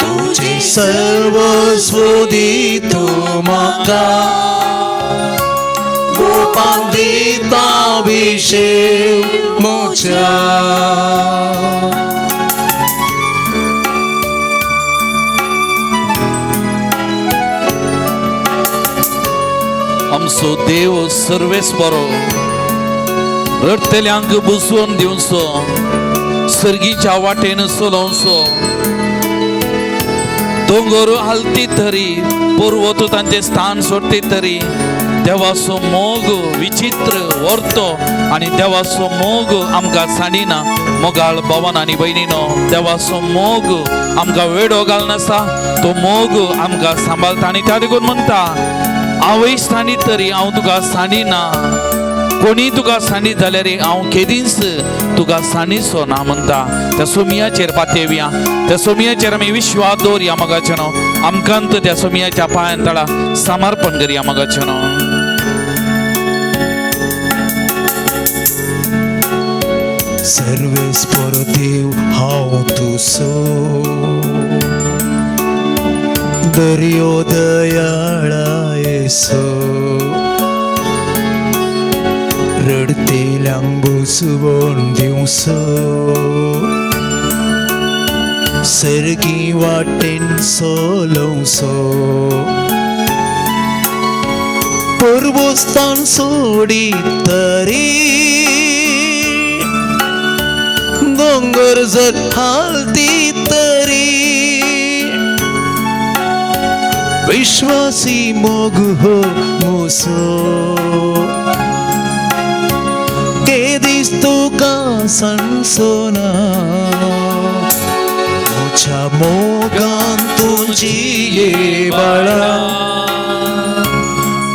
Speaker 1: तुजें सर्वस्व दी तूं म्हाका, गोपान दिता विशीव म्हज्या.
Speaker 3: आमचो देव सर्वेस बरो, रडतल्यांक बुसवून दिवचो, सर्गीच्या वाटेन चलोवचो. दोंगर हालती तरी पर्वत तांचे स्थान सोडटी तरी देवाचो मोग विचित्र व्हरतो आनी देवाचो मोग आमकां सांडिना. मोगाळ भवन आनी भयणीनो, देवाचो मोग आमकां वेडो घालनासा, तो मोग आमकां सांबाळटा. आनी त्या देखून म्हणटा आवय सांडी तरी हांव तुका सांडिना, कोणी तुका सांडीत जाल्यार हांव केदींच तुका सांडिचो ना म्हणटा. त्या सोमियाचेर पातयेवया, त्या सोमियाचेर आमी विश्वास दवरया मोगाचेनो. आमकांत त्या सोमियाच्या पांयां तळा समर्पण करया मोगाचेनो.
Speaker 1: सर्वेस्पर देव हांव तुजो, दर्यो दयाळा येसो, रडतेल्यांक बुसवून दिवचो, सर्गी वाटेन चलोवचो. पर्वस्तान सोडीत तरी दोंगर जर हालती तरी विश्वासी मोग हो मोसो, केदीस तुका सांडचोना. म्हज्या मोगान तूं जिये बाळा,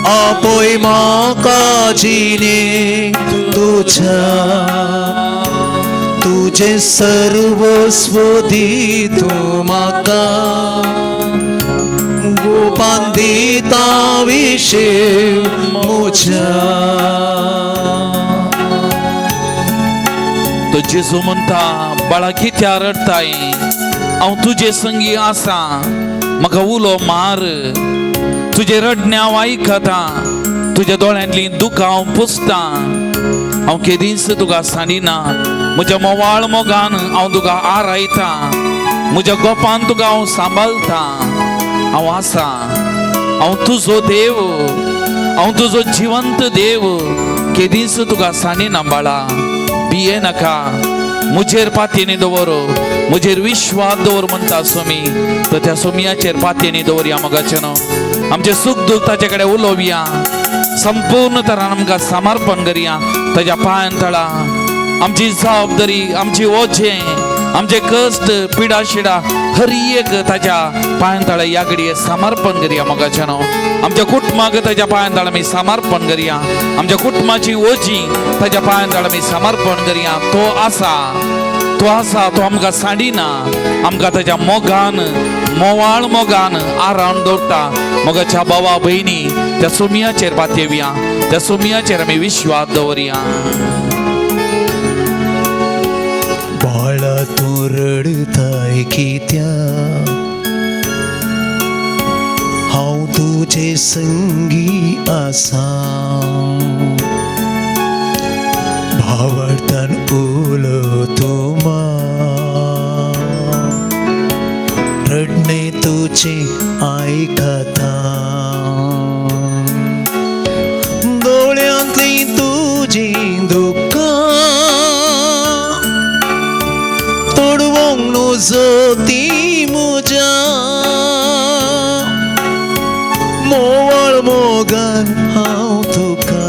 Speaker 1: आपोय म्हाका जिणेन तुज्या, तुजें सर्वस्व दी तूं म्हाका, गोपान दिता विशीव म्हज्या.
Speaker 3: तो जेजू म्हणटा बाळा कित्या रडताय, हांव तुजे संगी आसा, म्हाका उलो मार. तुजे रडणे हांव आयकता, तुज्या दोळ्यांतली दुखां हांव पुसता. हांव केदींच तुका सांडिना, म्हज्या मोवाळ मोगान हांव तुका आरायता, म्हज्या गोपान तुका हांव सांबाळता. हांव आसा, हांव तुजो देव, हांव तुजो जिवंत देव. केदींच तुका सांडिना बाळा, भिये नाका. मुझेर पातयेनी दवर मुझेर विश्वास दवर म्हणटा स्वामी तर त्या स्वामियाचेर पातयेनी दवरया मोगाचें आमचे सुख दुख ताचे कडेन उलोवया संपूर्ण तरान आमकां समर्पण करया ताच्या पांयां तळा आमची जबाबदारी आमची ओझें आमचे कष्ट पिडा शिडा हर एक ताच्या पांयां तळा या घडये समर्पण करया मोगाचें आमच्या कुटुंबाक ताच्या पांयां तळा आमी समर्पण करया आमच्या कुटुंबाची ओझी ताच्या पांयां तळा आमी समर्पण करया तो आसा तो आमकां सांडिना आमकां ताच्या मोगान मोवाळ मोगान आरावन दवरता मोगाच्या भावा भयणी त्या सोमियाचेर पातयेवया त्या सोमियाचेर आमी विश्वास दवरया
Speaker 1: बाळा तूं रडताय कित्या हांव तुजे संगी आसा भावार्थान उलयतो रडणे तुझे आयकता दोळ्यांतली तुजी दुकां तोडवंक नजती म्हज्या मोवाळ मोगान हांव तुका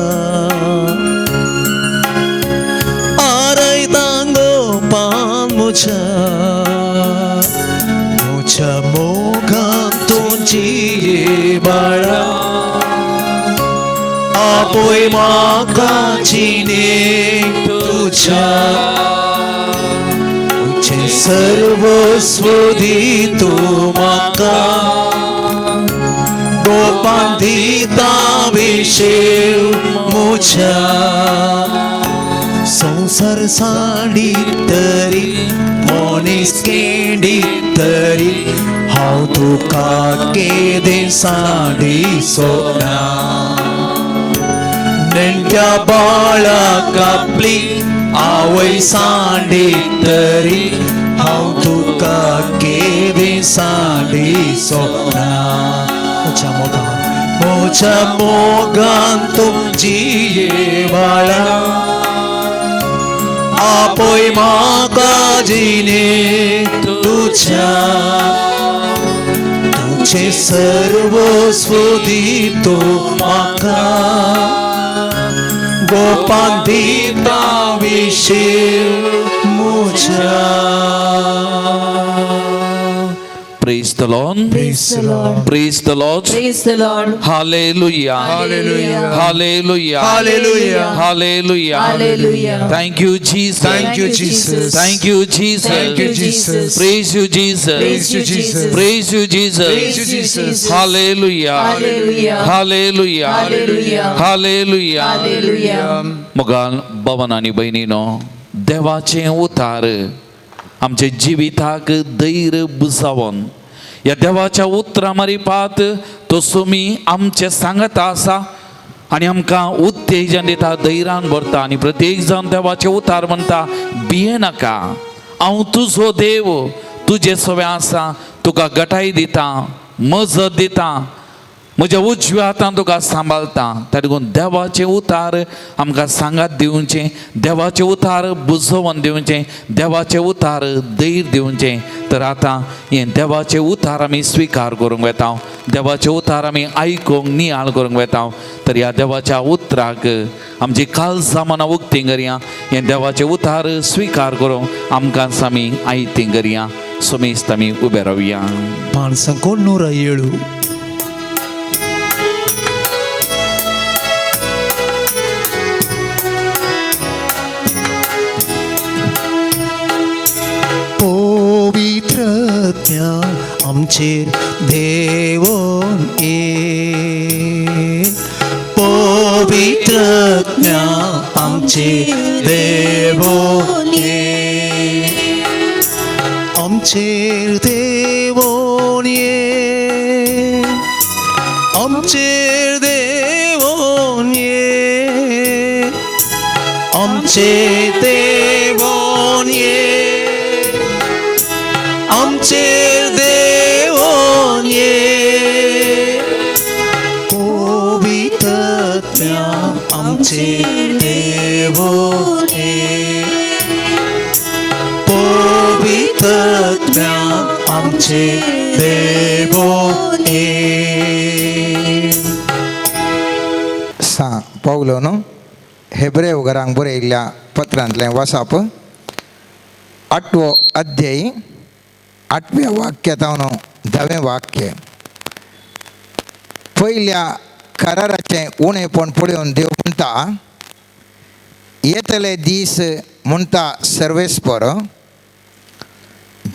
Speaker 1: आरयतांगो पान म्हज्या मोगान तुजी बाळा आपोय म्हाका जिणे तुझ्या तुझे सर्वस्व दी तूं म्हाका गोपान दिता विशेव म्हज्या संसार साडी तरी मनीस केंडी तरी हांव तुका केदें साडी सोडना नेणट्या बाळाक आपली आवय सांडी तरी हांव तुका केदें साडी सोडना म्हज्या मोगान तुजी बाळा आपोय म्हाका जिणे तुझ्या तुझे सर्वस्व दी तूं म्हाका गोपान दिता विशेव म्हज्या
Speaker 3: Praise the Lord.
Speaker 2: Praise the Lord.
Speaker 3: Praise the Lord.
Speaker 2: Praise the Lord.
Speaker 3: Hallelujah.
Speaker 2: Hallelujah.
Speaker 3: Hallelujah.
Speaker 1: Hallelujah.
Speaker 3: Hallelujah.
Speaker 2: Hallelujah.
Speaker 3: Thank you, Jesus.
Speaker 1: Thank you, Jesus.
Speaker 3: Thank you, Jesus.
Speaker 2: Thank you, Jesus.
Speaker 3: Praise you, Jesus.
Speaker 2: Praise you, Jesus.
Speaker 3: Praise you, Jesus.
Speaker 1: Praise you, Jesus.
Speaker 3: Hallelujah.
Speaker 2: Hallelujah.
Speaker 3: Hallelujah.
Speaker 2: Hallelujah.
Speaker 3: Hallelujah.
Speaker 2: Hallelujah.
Speaker 3: मोगाल भवन आणि बहिणीनो देवाचे उतार आमचे जिविताक धैर्य बुजावन या देवाच्या उतरा मारिपात तो सोमी आमचे सांगता आसा आणि आमकां उत्तेजन दिता धैर्यान भरता आणि प्रत्येक जण देवाचे उतार म्हणटा भिये नाका हांव तुजो देव तुजे सवे आसा तुका गटाय दिता मजत दिता म्हज्या उजव्या हातान तुका सांबाळता त्या देखून देवाचे उतार आमकां सांगात दिवचे देवाचे उतार बुजोवन दिवचे देवाचे उतार धैर्य दिवचे तर आतां हे देवाचे उतार आमी स्विकार करूंक वेता देवाचे उतार आमी आयकूंक नियाळ करूंक वेता तर ह्या देवाच्या उतराक आमची काळजां मनां उक्ती करया हे देवाचे उतार स्विकार करूंक आमकां आमी आयती करया सुमेस्त आमी उबे रावया
Speaker 1: माणसांक 107 पवित्रज्ञा आमचेर देवोन ये पवित्रज्ञा आमचेर देवोन ये आमचेर देवोन ये आमचेर देवोन ये आमचेर देवोन ये आमचेर देवोन ये पवित्रज्ञा आमचेर देवोन ये आमचे देवो ये.
Speaker 4: सा पावलो न्हू हेब्रेव घरांक बरयल्ल्या पत्रांतलें वाचप 8वो अध्याय 8व्या वाक्यांतावन 10वें वाक्य. पयल्या कराराचें उणेपण पळोवन देव म्हणटा, येतले दीस म्हणटा सर्वेस्पर,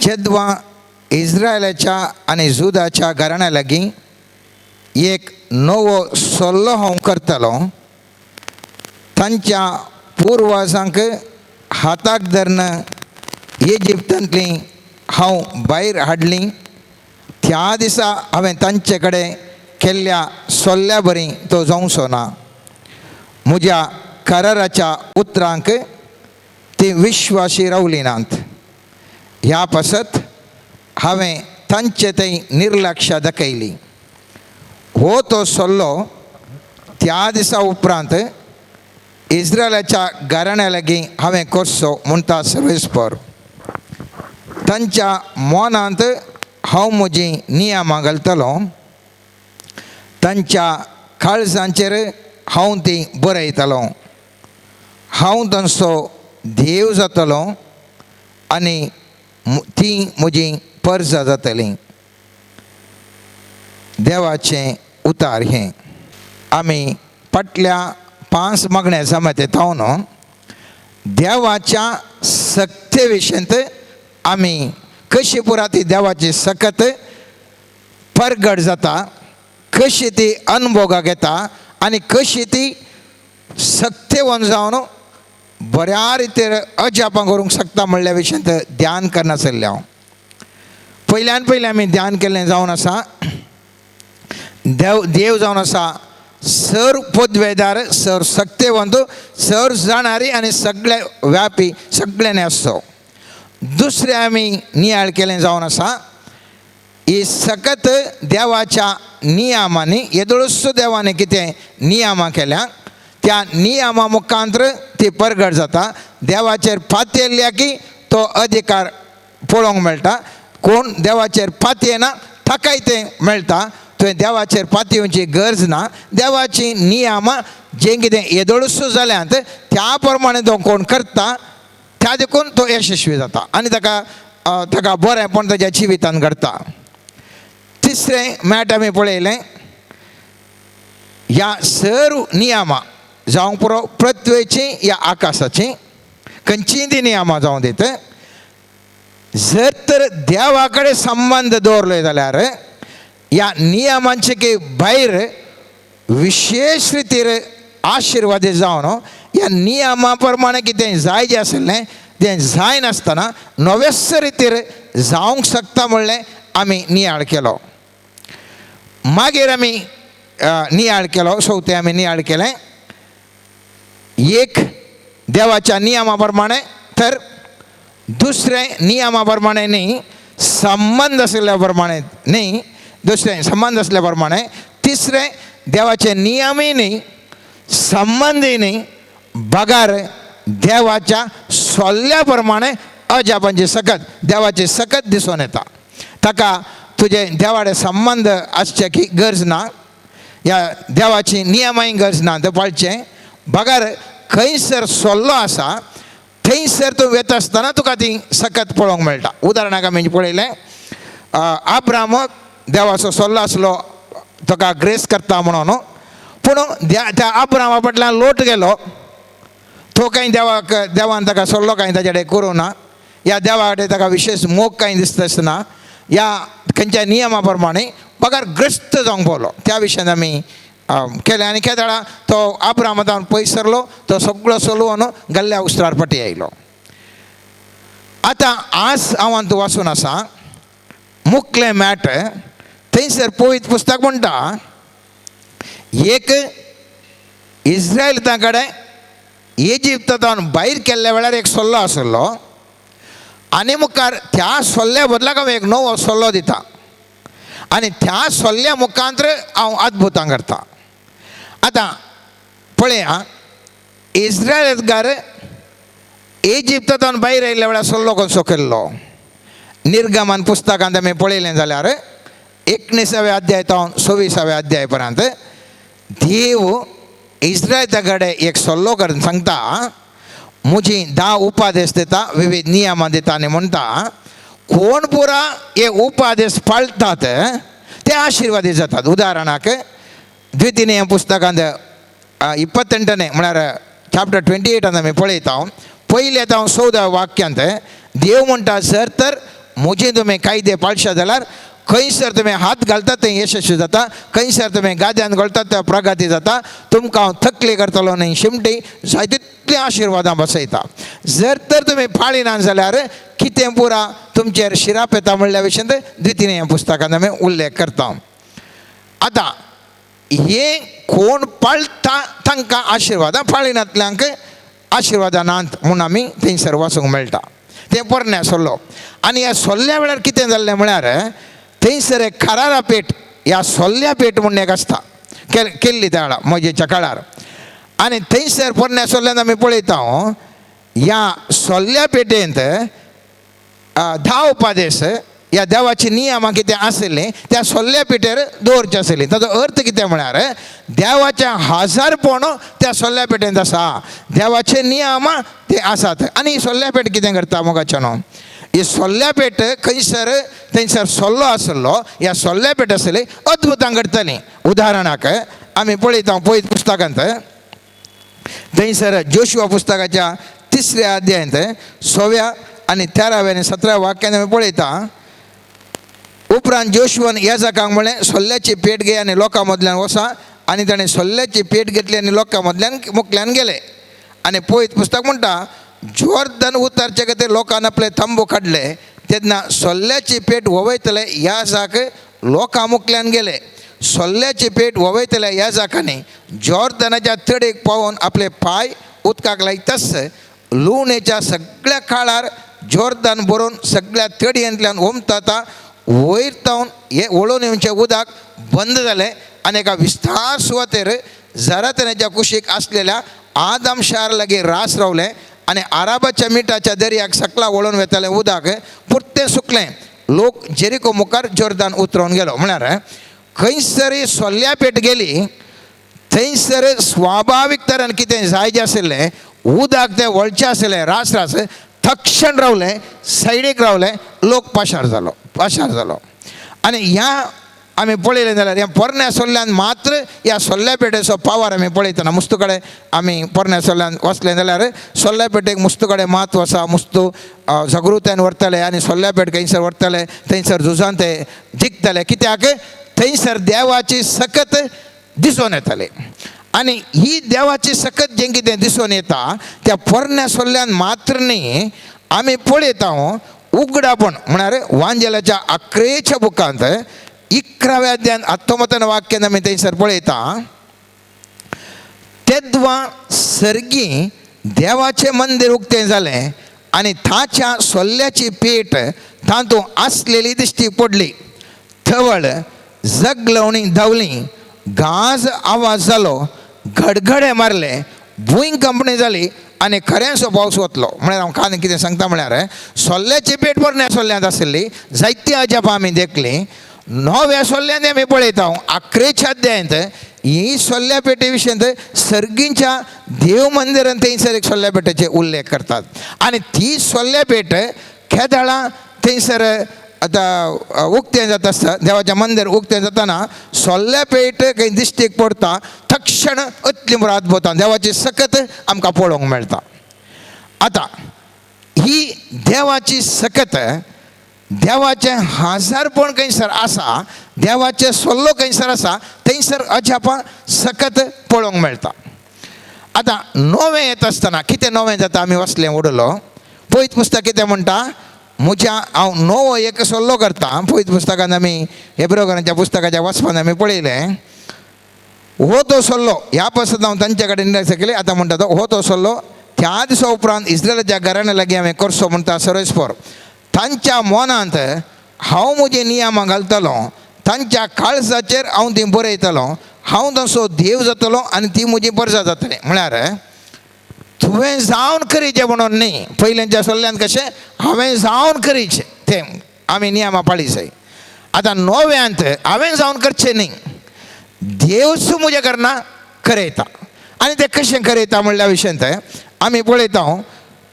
Speaker 4: जेद्वा इस्रायलाच्या आनी जुदाच्या घराण्या लागीं एक नवो सल्लो हांव करतलो. तांच्या पुर्वजांक हाताक धरून इजिप्तांतली हांव भायर हाडलीं, त्या दिसा हांवें तांचे कडेन केल्ल्या सल्ल्या बरी तो जावचो ना. म्हज्या कराराच्या उतरांक ती विश्वासी रावली नात. ह्या पासत हांवें तांचे थंय निर्लक्ष्य दाखयली. हो तो सल्लो त्या दिसा उपरांत इस्रायलाच्या घराण्या लागीं हांवें करचो म्हणटा सर्वेस्पर. तांच्या मनांत हांव म्हजी नियमां घालतलो, तांच्या काळजांचेर हांव ती बरयतलो. हांव तांचो देव जातलो आनी ती म्हजी परजा जातली. देवाचें उतार हें. आमी फाटल्या 5 मागण्या जमाते थावन देवाच्या सक्ते विशयंत आमी कशी पुरा ती देवाची सकत परगट जाता, कशी ती अनुभोगाक येता आनी कशी ती सक्तेवन जावन बऱ्या रितीन अजापां करूंक शकता म्हणल्या विशयंत ध्यान करना चल्ले हांव. पयल्यान पयलें आमी ध्यान केल्लें जावन आसा, देव जावन आसा सर पदवेदार, सर सक्तेवंत, सर जाणारी आनी सगळे व्यापी, सगळ्यांनी आसचो. दुसरें आमी नियाळ केलें जावन आसा, ही सकत देवाच्या नियमांनी येदोळूच देवाने कितें नियमां केल्या त्या नियमा मुखांतर ती परगट जाता. देवाचेर फातयल्ल्या की तो अधिकार पळोवंक मेळटा. कोण देवाचेर फातयना ताकाय तें मेळटा. थंय देवाचेर फातयेवची गरज ना. देवाची नियमां जें कितें येदोळूच जाल्यांत त्या प्रमाणे तो कोण करता त्या देखून तो यशस्वी जाता आनी ताका बरेंपण ताच्या जिवितांत घडटा. तिसरें मॅट आमी पळयलें, ह्या सर नियमां जावंक पुरो पृथ्वेची या आकाशाची खंयचीय ती नियमां जावं दीत, जर तर देवा कडेन संबंध दवरलो जाल्यार ह्या नियमांचे की भायर विशेष रितीर आशिर्वादीत जावन ह्या नियमा प्रमाणे कितें जाय जें आसलें तें जाय नासतना नवेच रितीर जावंक शकता म्हणलें आमी नियाळ केलो. मागीर आमी नियाळ केलो, चवथें आमी नियाळ केलें, एक देवाच्या नियमा प्रमाणे, तर दुसरें नियमा प्रमाणे न्ही, संबंध आसल्या प्रमाणे न्ही, दुसरें संबंध आसल्या प्रमाणे, तिसरें देवाचे नियमय न्ही, संबंदय न्ही, बगार देवाच्या सल्ल्या प्रमाणे अजापांची सकत, देवाची सकत दिसून येता. ताका तुजे देवाडे संबंध आसचे की गरज ना, ह्या देवाची नियमांय गरज ना ते पाळचें. बगार खंयसर सल्लो आसा थंयसर तूं वेता आसतना तुका ती सकत पळोवंक मेळटा. उदाहरणाक आमी पळयलें, अब्राहामाक देवाचो सल्लो आसलो ताका ग्रेस करता म्हणून, पूण त्या अब्राहामा फाटल्यान लोट गेलो, तो कांय देवान ताका सल्लो कांय ताचे कडेन करूं ना, ह्या देवा कडेन ताका विशेश मोग कांय दिसता आसतना ह्या खंयच्या नियमा प्रमाणे पगार ग्रस्त जावंक पावलो. त्या विशयान आमी केलें आनी केदाळा तो अब्राहामांत पयस सरलो, तो सगळो चलोवन गल्ल्या उस्त्रार पटी आयलो. आतां आज हांव तूं वाचून आसा मुखलें मॅट, थंयसर पवित्र पुस्तक म्हणटा एक इस्रायलितां कडेन इजिप्तांतल्यान भायर केल्ल्या वेळार एक सल्लो आसलो आनी मुखार त्या सल्ल्या बदलाक हांव एक नवो सल्लो दिता आनी त्या सल्ल्या मुखांतर हांव अद्भुतां करता. आतां पळया, इस्रायलकार इजिप्तांतल्यान भायर आयिल्ल्या वेळार सल्लो कसो केल्लो, निर्गमन पुस्तकांत आमी पळयलें जाल्यार 19व्या अध्यायान 26व्या अध्यायापर्यंत देव इस्रायला कडेन एक सल्लो करून सांगता, म्हजी 10 उपादेश दिता, विविध नियमां दिता आनी म्हणटा कोण पुरा हे उपादेश पाळटात ते आशिर्वादी जातात. उदाहरणाक द्वितीय पुस्तकांत 28 म्हळ्यार चॅप्टर 28 आमी पळयता, पयले 14 वाक्यांत देव म्हणटा जर तर म्हजे तुमी कायदे पाळशे जाल्यार खंयसर तुमी हात घालतात थंय यशस्वी जाता, खंयसर तुमी गाद्यान घालतात थंय प्रगती जाता, तुमकां हांव थकली करतलो न्ही शिमटी जाय तितली आशिर्वादां बसयता. जर तर तुमी पाळिनात जाल्यार कितें पुरा तुमचेर शिराप येता म्हणल्या विशयान द्वितीय पुस्तकांत आमी उल्लेख करता. आतां हे कोण पाळटा तांकां आशिर्वादां, पाळिनातल्यांक आशिर्वादां नात म्हूण आमी थंयसर वाचूंक मेळटा. तें पोरण्या सल्लो. आनी ह्या सल्ल्या वेळार कितें जाल्लें म्हळ्यार थंयसर एक करारा पेट, ह्या सल्ल्या पेट म्हणून एक आसता केल्ली त्या वेळार मोजेच्या काळार. आनी थंयसर पोरण्या सल्ल्यान आमी पळयता ह्या सल्ल्या पेटेंत 10 उपादेश ह्या देवाची नियमां कितें आसलीं त्या सल्ल्या पेटेर दवरचें आसलीं. ताचो अर्थ कितें म्हळ्यार देवाचें हजारपण त्या सल्ल्या पेटेंत आसा, देवाचे नियम ते आसात. आनी सल्ल्या पेट कितें करता मोगाच्यान, ही सल्ल्या पेट खंयसर थंयसर सल्लो आसलो, ह्या सल्ल्या पेट आसली अद्भुतां घडटलीं. उदाहरणाक आमी पळयता पयत पुस्तकांत थंयसर जोशुआ पुस्तकाच्या 3ऱ्या अध्यायांत 6व्या आनी 13व्या आनी 17व्या वाक्यांत आमी पळयता, उपरांत जोशुआन याजकांक म्हणलें सल्ल्याची पेट घे आनी लोकां मदल्यान वसा, आनी ताणें सल्ल्याची पेट घेतली आनी लोकां मदल्यान मुखल्यान गेले. आनी पयत पुस्तक म्हणटा जोर्दन उतारचे खातीर लोकांन आपले तंबू काडले, तेन्ना सल्ल्याची पेट वोवयतले याजक लोकां मुखल्यान गेले. सल्ल्याची पेट वोवयतल्या याजकांनी जोर्दनाच्या तडेक पावून आपले पाय उदकाक लायताच लुणेच्या सगळ्या काळार जोर्दान बरोवन सगळ्या तडयेंतल्यान ओमताता वयर तावन हे वळून येवचें उदक बंद जालें. आनी एका विस्तार सुवातेर जरातनाच्या कुशीक आसलेल्या आदम शार लागीं रास रावलें आनी आराबाच्या मिठाच्या दर्याक सकला वळून वेतालें उदक पुर्तें सुकलें. लोक जेरिको मुखार जोर्दान उतरोवन गेलो. म्हळ्यार खंयसर सल्ल्या पेट गेली थंयसर स्वाभावीक तरेन कितें जाय जें आशिल्लें उदक तें वळचें आशिल्लें रास तक्षण रावलें, सायडीक रावलें, लोक पाशार जालो. आनी ह्या आमी पळयलें जाल्यार ह्या पोरण्या सल्ल्यान मात्र ह्या सल्ल्या पेटेचो पावर आमी पळयतना मुस्तू कडेन आमी पोरण्या सल्ल्यान वचलें जाल्यार सल्ल्या पेटेक मुस्तू कडेन म्हत्व आसा. मुस्तू झगरुत्यान व्हरतले आनी सल्ल्या पेट खंयसर व्हरतले थंयसर झुजान ते जिखतले. कित्याक थंयसर देवाची सकत दिसून येताली. आनी ही देवाची सकत जें कितें दिसून येता त्या पोरण्या सल्ल्यान मात्र न्ही आमी पळयता उगडापण म्हळ्यार वांजेलाच्या 11व्या बुकांत 11व्या अध्यायान 19व्या वाक्यान आमी थंयसर पळयता, तेद्वा सर्गी देवाचें मंदीर उक्तें जालें आनी ताच्या सल्ल्याची पेट तातूंत आसलेली दिश्टी पडली. थवळ जगलवणी धांवली, गाज आवाज जालो, घडघडे मारले, भुंयकंपणी जाली आनी खऱ्यांचो पावस वतलो. म्हळ्यार हांव कान कितें सांगता म्हळ्यार सल्ल्याची पेट पोरण्या सल्ल्यांत आसली, जायतीं अजापां आमी देखलीं. 9व्या सल्ल्यांत आमी पळयता 11व्या अध्यायांत ही सल्ल्या पेटे विशयी सर्गींच्या देव मंदिरान थंयसर एक सल्ल्या पेटेचे उल्लेख करतात. आनी ती सल्ल्या पेट केदाळां थंयसर आतां उक्तें जाता आसता, देवाचें मंदिर उक्तें जाताना सल्ल्या पेट खंय दिश्टीक पडटा तक्षण अतली बरो अद्भुतां देवाची सकत आमकां पळोवंक मेळटा. आतां ही देवाची सकत देवाचें हजारपण खंयसर आसा, देवाचें सल्लो खंयसर आसा थंयसर अजापां सकत पळोवंक मेळटा. आतां नवें येता आसतना कितें नवें जाता आमी वचलें उडलो. पयत पुस्तक कितें म्हणटा, हांव नवो एक सल्लो करता. पयत पुस्तकान आमी हेब्रेकारांच्या पुस्तकाच्या वाचपान आमी पळयलें हो तो सल्लो ह्या पासून हांव तांचे कडेन निर्णय केले. आतां म्हणटा तो हो तो सल्लो त्या दिसा उपरांत इस्रायलाच्या घराण्या लागीं हांवें करचो म्हणटा सरस्पर. तांच्या मनांत हांव म्हजे नियमां घालतलो, तांच्या काळजाचेर हांव ती बरयतलो, हांव तसो देव जातलो आनी ती म्हजी परजा जातली. म्हळ्यार तुवें जावन करीचें म्हणून न्ही, पयल्यांच्या सल्ल्यान कशें हांवें जावन करीचें तें आम्ही नियमा पाळीसय. आता नव्यांत हांवें जावन करचें न्ही, देवच म्हजे करना करयता. आनी ते कशें करयता म्हणल्या विशयंत आमी पळयता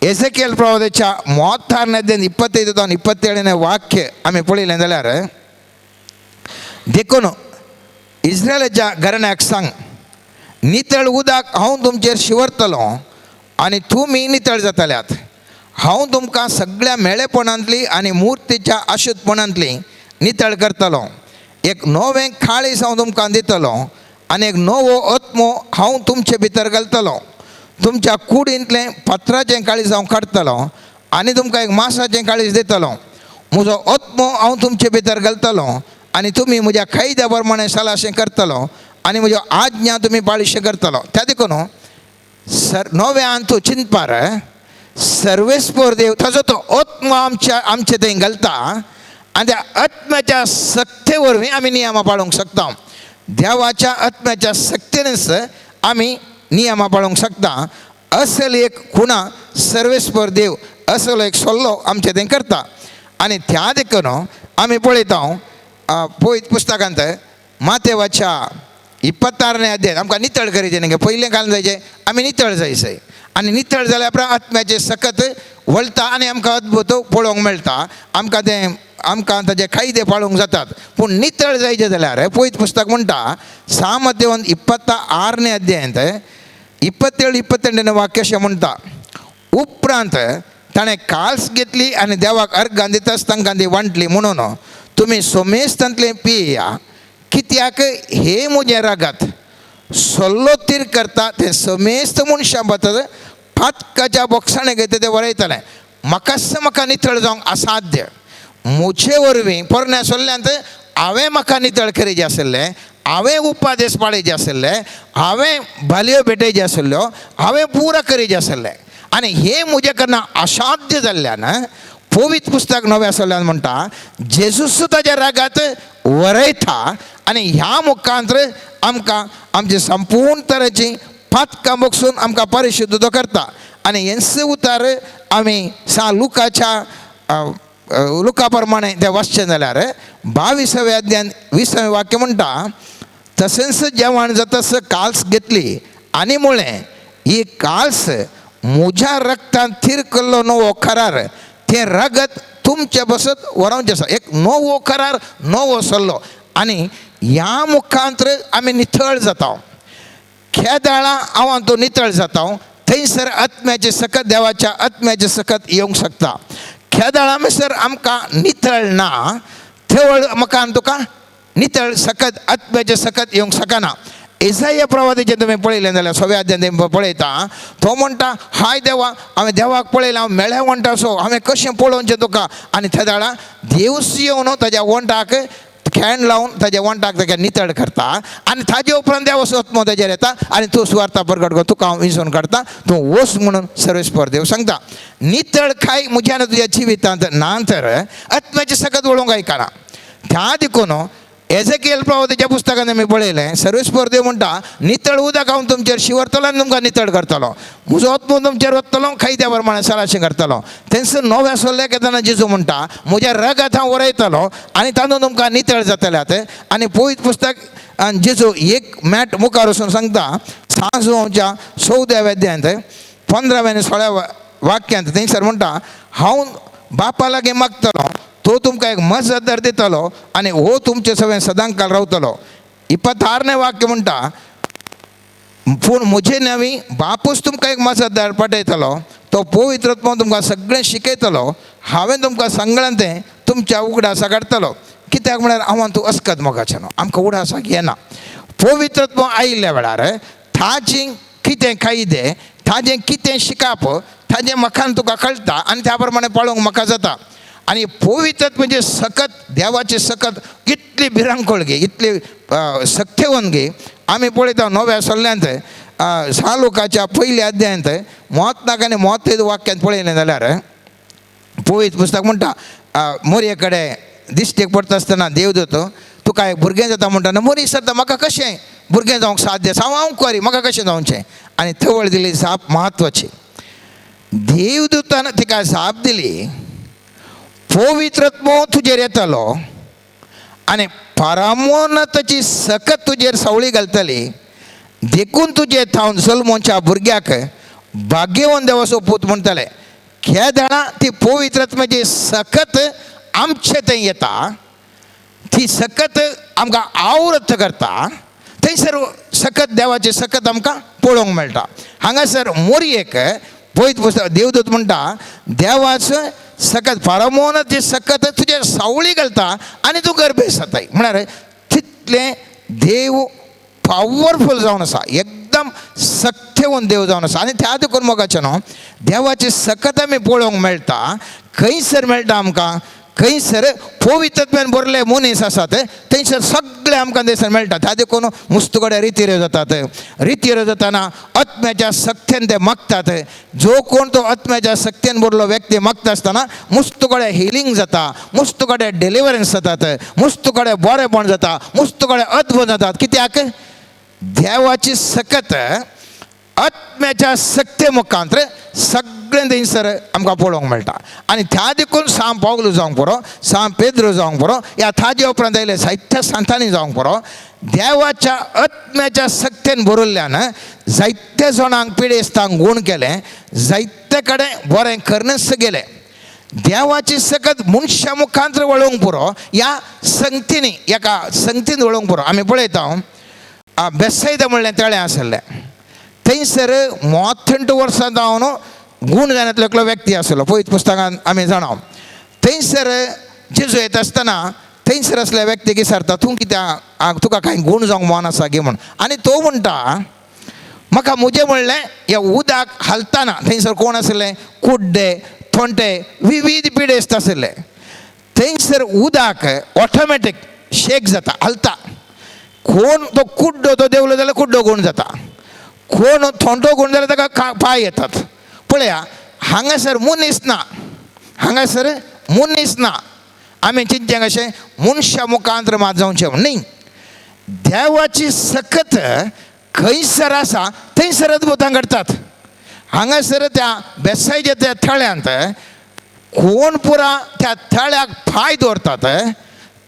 Speaker 4: एझेकियल प्रवादाच्या 36 25 जावन 27 वाक्य आमी पळयलें जाल्यार देखून इस्रायलाच्या घराण्याक सांग, नितळ उदक हांव तुमचेर शिवरतलो आनी तुमी नितळ जातल्यात. हांव तुमकां सगळ्या मेळेपणांतली आनी मुर्तीच्या अशुद्धपणांतली नितळ करतलो. एक नवें काळीज हांव तुमकां दितलो आनी एक नवो आत्मो हांव तुमचे भितर घालतलो. तुमच्या कुडींतलें पत्राचें काळीज हांव काडटलो आनी तुमकां एक मांसाचें काळीज दितलो. म्हजो आत्मो हांव तुमचे भितर घालतलो आनी तुमी म्हज्या कैद्या प्रमाणे सलाशें करतलो आनी म्हज्यो आज्ञा तुमी पाळीशें करतलो. त्या देखून नव्यान तूं चिंतपार सर्वेस्पर देव ताजो तो आत्मो आमचे थंय घालता आनी त्या आत्म्याच्या सक्ते वरवीं आमी नियमां पाळूंक शकता. देवाच्या आत्म्याच्या सक्तेनच आमी नियमां पाळूंक शकता. असली एक खुणा सर्वेस्पर देव असलो एक सल्लो आमचे थंय करता. आनी त्या देखून आमी पळयता पळयत पुस्तकांत मातेवाच्या 26 अध्याय आमकां नितळ करचें न्ही. पयलें घालून जायचें आमी नितळ जायसय आनी नितळ जाल्या उपरांत आत्म्याचे सकत वळटा आनी आमकां अद्भुत पळोवंक मेळटा. आमकां ताजे कायदे पाळूंक जातात. पूण नितळ जायचें जाल्यार पळयत पुस्तक म्हणटा 6 मध्यान 26 अध्यायांत 27-28 वाक्य अशें म्हणटा. उपरांत ताणें काल्स घेतली आनी देवाक अर्घां दिताच तांकां ती वांटली म्हणून तुमी सोमेस्तांतलें पियेया, कित्याक हे म्हजे रागात सल्लो तीर करता ते समेस्त मनशां बद्दल फातकाच्या बोक्साणें घेता ते वरयतलें. म्हाका नितळ जावंक असाध्य. म्हजे वरवीं पोरण्या सल्ल्यांत हांवें म्हाका नितळ करचें आसलें, हांवें उपादेश पाळयचे आसले, हांवें भालयो भेटयच्यो आसल्यो, हांवें पुरा करचें आसलें आनी हें म्हजे कडल्यान असाध्य जाल्ल्यान पवित्र पुस्तक नव्या सल्ल्यान म्हणटा जेजूस ताच्या रागात वरयता आनी ह्या मुखांतर आमकां आमची संपूर्ण तरेची फातकां बोगसून आमकां परिशुद्ध करता. आनी हेंच उतार आमी लुका प्रमाणे तें वाचचें जाल्यार 22व्या अध्यायान 20वें वाक्य म्हणटा तशेंच जेवण जातास काल्स घेतली आनी म्हळें ही काल्स म्हज्या रक्तान थीर केल्लो नवो करार तें रगत तुमचे बसत व्हरोवचें आसा. एक नवो करार, नवो सल्लो आनी ह्या मुखांतर आमी नितळ जाता. खेदाळा हांव तो नितळ जाता थंयसर आत्म्याचे सकत देवाच्या आत्म्याचे सकत येवंक शकता. खेदाळा सर आमकां नितळ ना थंय म्हाका तुका नितळ सकत आत्म्याचे सकत येवंक शकना. इसाया प्रवादीचें तुमी पळयलें जाल्यार 6व्या अध्यायान पळयता तो म्हणटा हाय देवा हांवें देवाक पळयलां, हांव मेळ्या वंटा सो हांवें कशें पळोवचें तुका. आनी थेदाळा देवस येवन ताज्या वंटाक खेण लावन ताज्या वंटाक ताका नितळ करता आनी ताजे उपरांत देवाचो आत्मो ताजेर येता आनी तूं सुवार्ता प्रगट कर, तुका हांव विसरून काडटा, तूं वच म्हणून सर्वेस्पर देव सांगता. नितळ खाय म्हज्यान तुज्या जिवितांत ना तर आत्म्याचे सकत वळोवंक आयकना. त्या देखून एझेकियल प्रवादीच्या पुस्तकान आमी पळयलें सर्वेस्पर देव म्हणटा नितळ उदक हांव तुमचेर शिवरतलो आनी तुमकां नितळ करतलो. म्हजो आत्मो तुमचेर वतलो, कायद्या प्रमाणे सलाशें करतलो. थंयसर नव्या सल्ल्याक येतना जेजू म्हणटा म्हज्या रगात हांव वरयतलो आनी तातूंत तुमकां नितळ जातल्यात. आनी पवित्र पुस्तक जेजू एक मॅट मुखार वचून सांगता सांजोवच्या 14व्या अध्यायांत 15व्या आनी 16व्या वाक्यांत थंयसर म्हणटा हांव बापा लागीं मागतलो, तो तुमकां एक मजतदार दितलो आनी हो तुमचे सगळें सदांकाल रावतलो. 26वें वाक्य म्हणटा पूण म्हजे नवी बापूच तुमकां एक मजतदार पाठयतलो, तो पवित्र आत्मो तुमकां सगळें शिकयतलो, हांवें तुमकां सांगलां तें तुमच्या उगडासा काडटलो. कित्याक म्हळ्यार हांव तूं अस्कत मोगाचें न्हू, आमकां उगडासाक येना. पवित्र आत्मो आयिल्ल्या वेळार ताजें कितें कायदे, ताजें कितें शिकाप ताजें म्हाका तुका कळटा आनी त्या प्रमाणे पळोवंक म्हाका जाता. आनी पवित्र म्हणजे सकत देवाचे सकत इतली भिरांकूळ गे, इतली सक्तेवन गे आमी पळयता नव्या सल्ल्यांत सालुकाच्या 1व्या अध्यायांत 34 आनी 35 वाक्यांत पळयलें जाल्यार पवित्र पुस्तक म्हणटा मोरये कडेन दिश्टेक पडटा आसतना देवदूत तुका एक भुरगें जाता म्हणटा मोरी सद्दां म्हाका कशें भुरगें जावंक साध्य, हांव करी म्हाका कशें जावचें. आनी थवळ दिली जाप म्हत्वाची. देवदूतान तिका जाप दिली पवित्रत्व तुजेर येतलो आनी परमोन्नताची सकत तुजेर सवळी घालतली, देखून तुजे थावन सलमोनच्या भुरग्याक भाग्यवान देवाचो पूत म्हणटले. खेदाळा ती पवित्रत्वाची सकत आमचे थंय येता, ती सकत आमकां आवृत्त करता. थंयसर सकत देवाची सकत आमकां पळोवंक मेळटा. हांगासर मोरयेक पळयत पुस्तक देवदूत म्हणटा देवाचो सकत परमोन्नत सकत तुजे सावळी घालता आनी तूं गर्भेश जाताय. म्हळ्यार तितलें देव पावरफूल जावन आसा, एकदम सत्यवन देव जावन आसा. आनी त्या देखून मोगाचें न्हू, देवाची सकत आमी पळोवंक मेळटा. खंयसर मेळटा आमकां, खंयसर पवित्रत्वान भरले मनीस आसात थंयसर सगळे आमकां थंयसर मेळटा. त्या देखून मुस्तुगडे रितीऱ्यो जातात. रितीऱ्यो जाताना आत्म्याच्या सक्तीन ते मागतात. जो कोण तो आत्म्याच्या सक्तीन भरलो व्यक्ती मागता आसतना मुस्तुगडे हिलींग जाता, मुस्तुगडे डिलिव्हरन्स जातात, मुस्तुगडे बरेपण जाता, मुस्तुगडे अद्भुत जातात. कित्याक देवाची सकत आत्म्याच्या सक्ते मुखांतर सगळें थंयसर आमकां पळोवंक मेळटा. आनी त्या देखून सांत पावलो जावंक पुरो, सांत पेद्रो जावंक पुरो, ह्या ताजे उपरांत आयले जायत्या सांतांनी जावंक पुरो, देवाच्या आत्म्याच्या सक्तेन भरिल्ल्यान जायत्या जाणांक पिडेस्तांक गूण केलें, जायते कडेन बरें करनस गेलें. देवाची सकत मनशा मुखांतर वळोवंक पुरो ह्या संगतींनी, एका संगतीन वळोवंक पुरो. आमी पळयता बेसायदा म्हणलें तळें आसलें, थंयसर 38 वर्सां जावन गूण जाण्यातलो एकलो व्यक्ती आसलो. पळयत पुस्तकांत आमी जाणा थंयसर जेजू येता आसतना थंयसर असल्या व्यक्तीक विचारता तूं कित्याक तुका कांय गूण जावंक मन आसा गे म्हूण. आनी तो म्हणटा म्हाका म्हजें म्हणलें ह्या उदक हालतना थंयसर कोण आसले, कुड्डे थोंटे विविध पिडेस्त आसले. थंयसर उदक ऑटोमॅटीक शेक जाता, हालता. कोण तो कुड्डो तो देंवलो जाल्यार कुड्डो गूण जाता, कोण थोंटो गूण जाल्यार ताका पांय येतात. पळया हांगासर मनीस ना, हांगासर मनीस ना. आमी चिंतचें कशें मनशा मुखांतर मात जावचें म्हण न्ही. देवाची सकत खंयसर आसा थंयसर अद्भुतां घडटात. हांगासर त्या बेसायच्या त्या थळ्यांत कोण पुरा त्या थळ्याक पांय दवरतात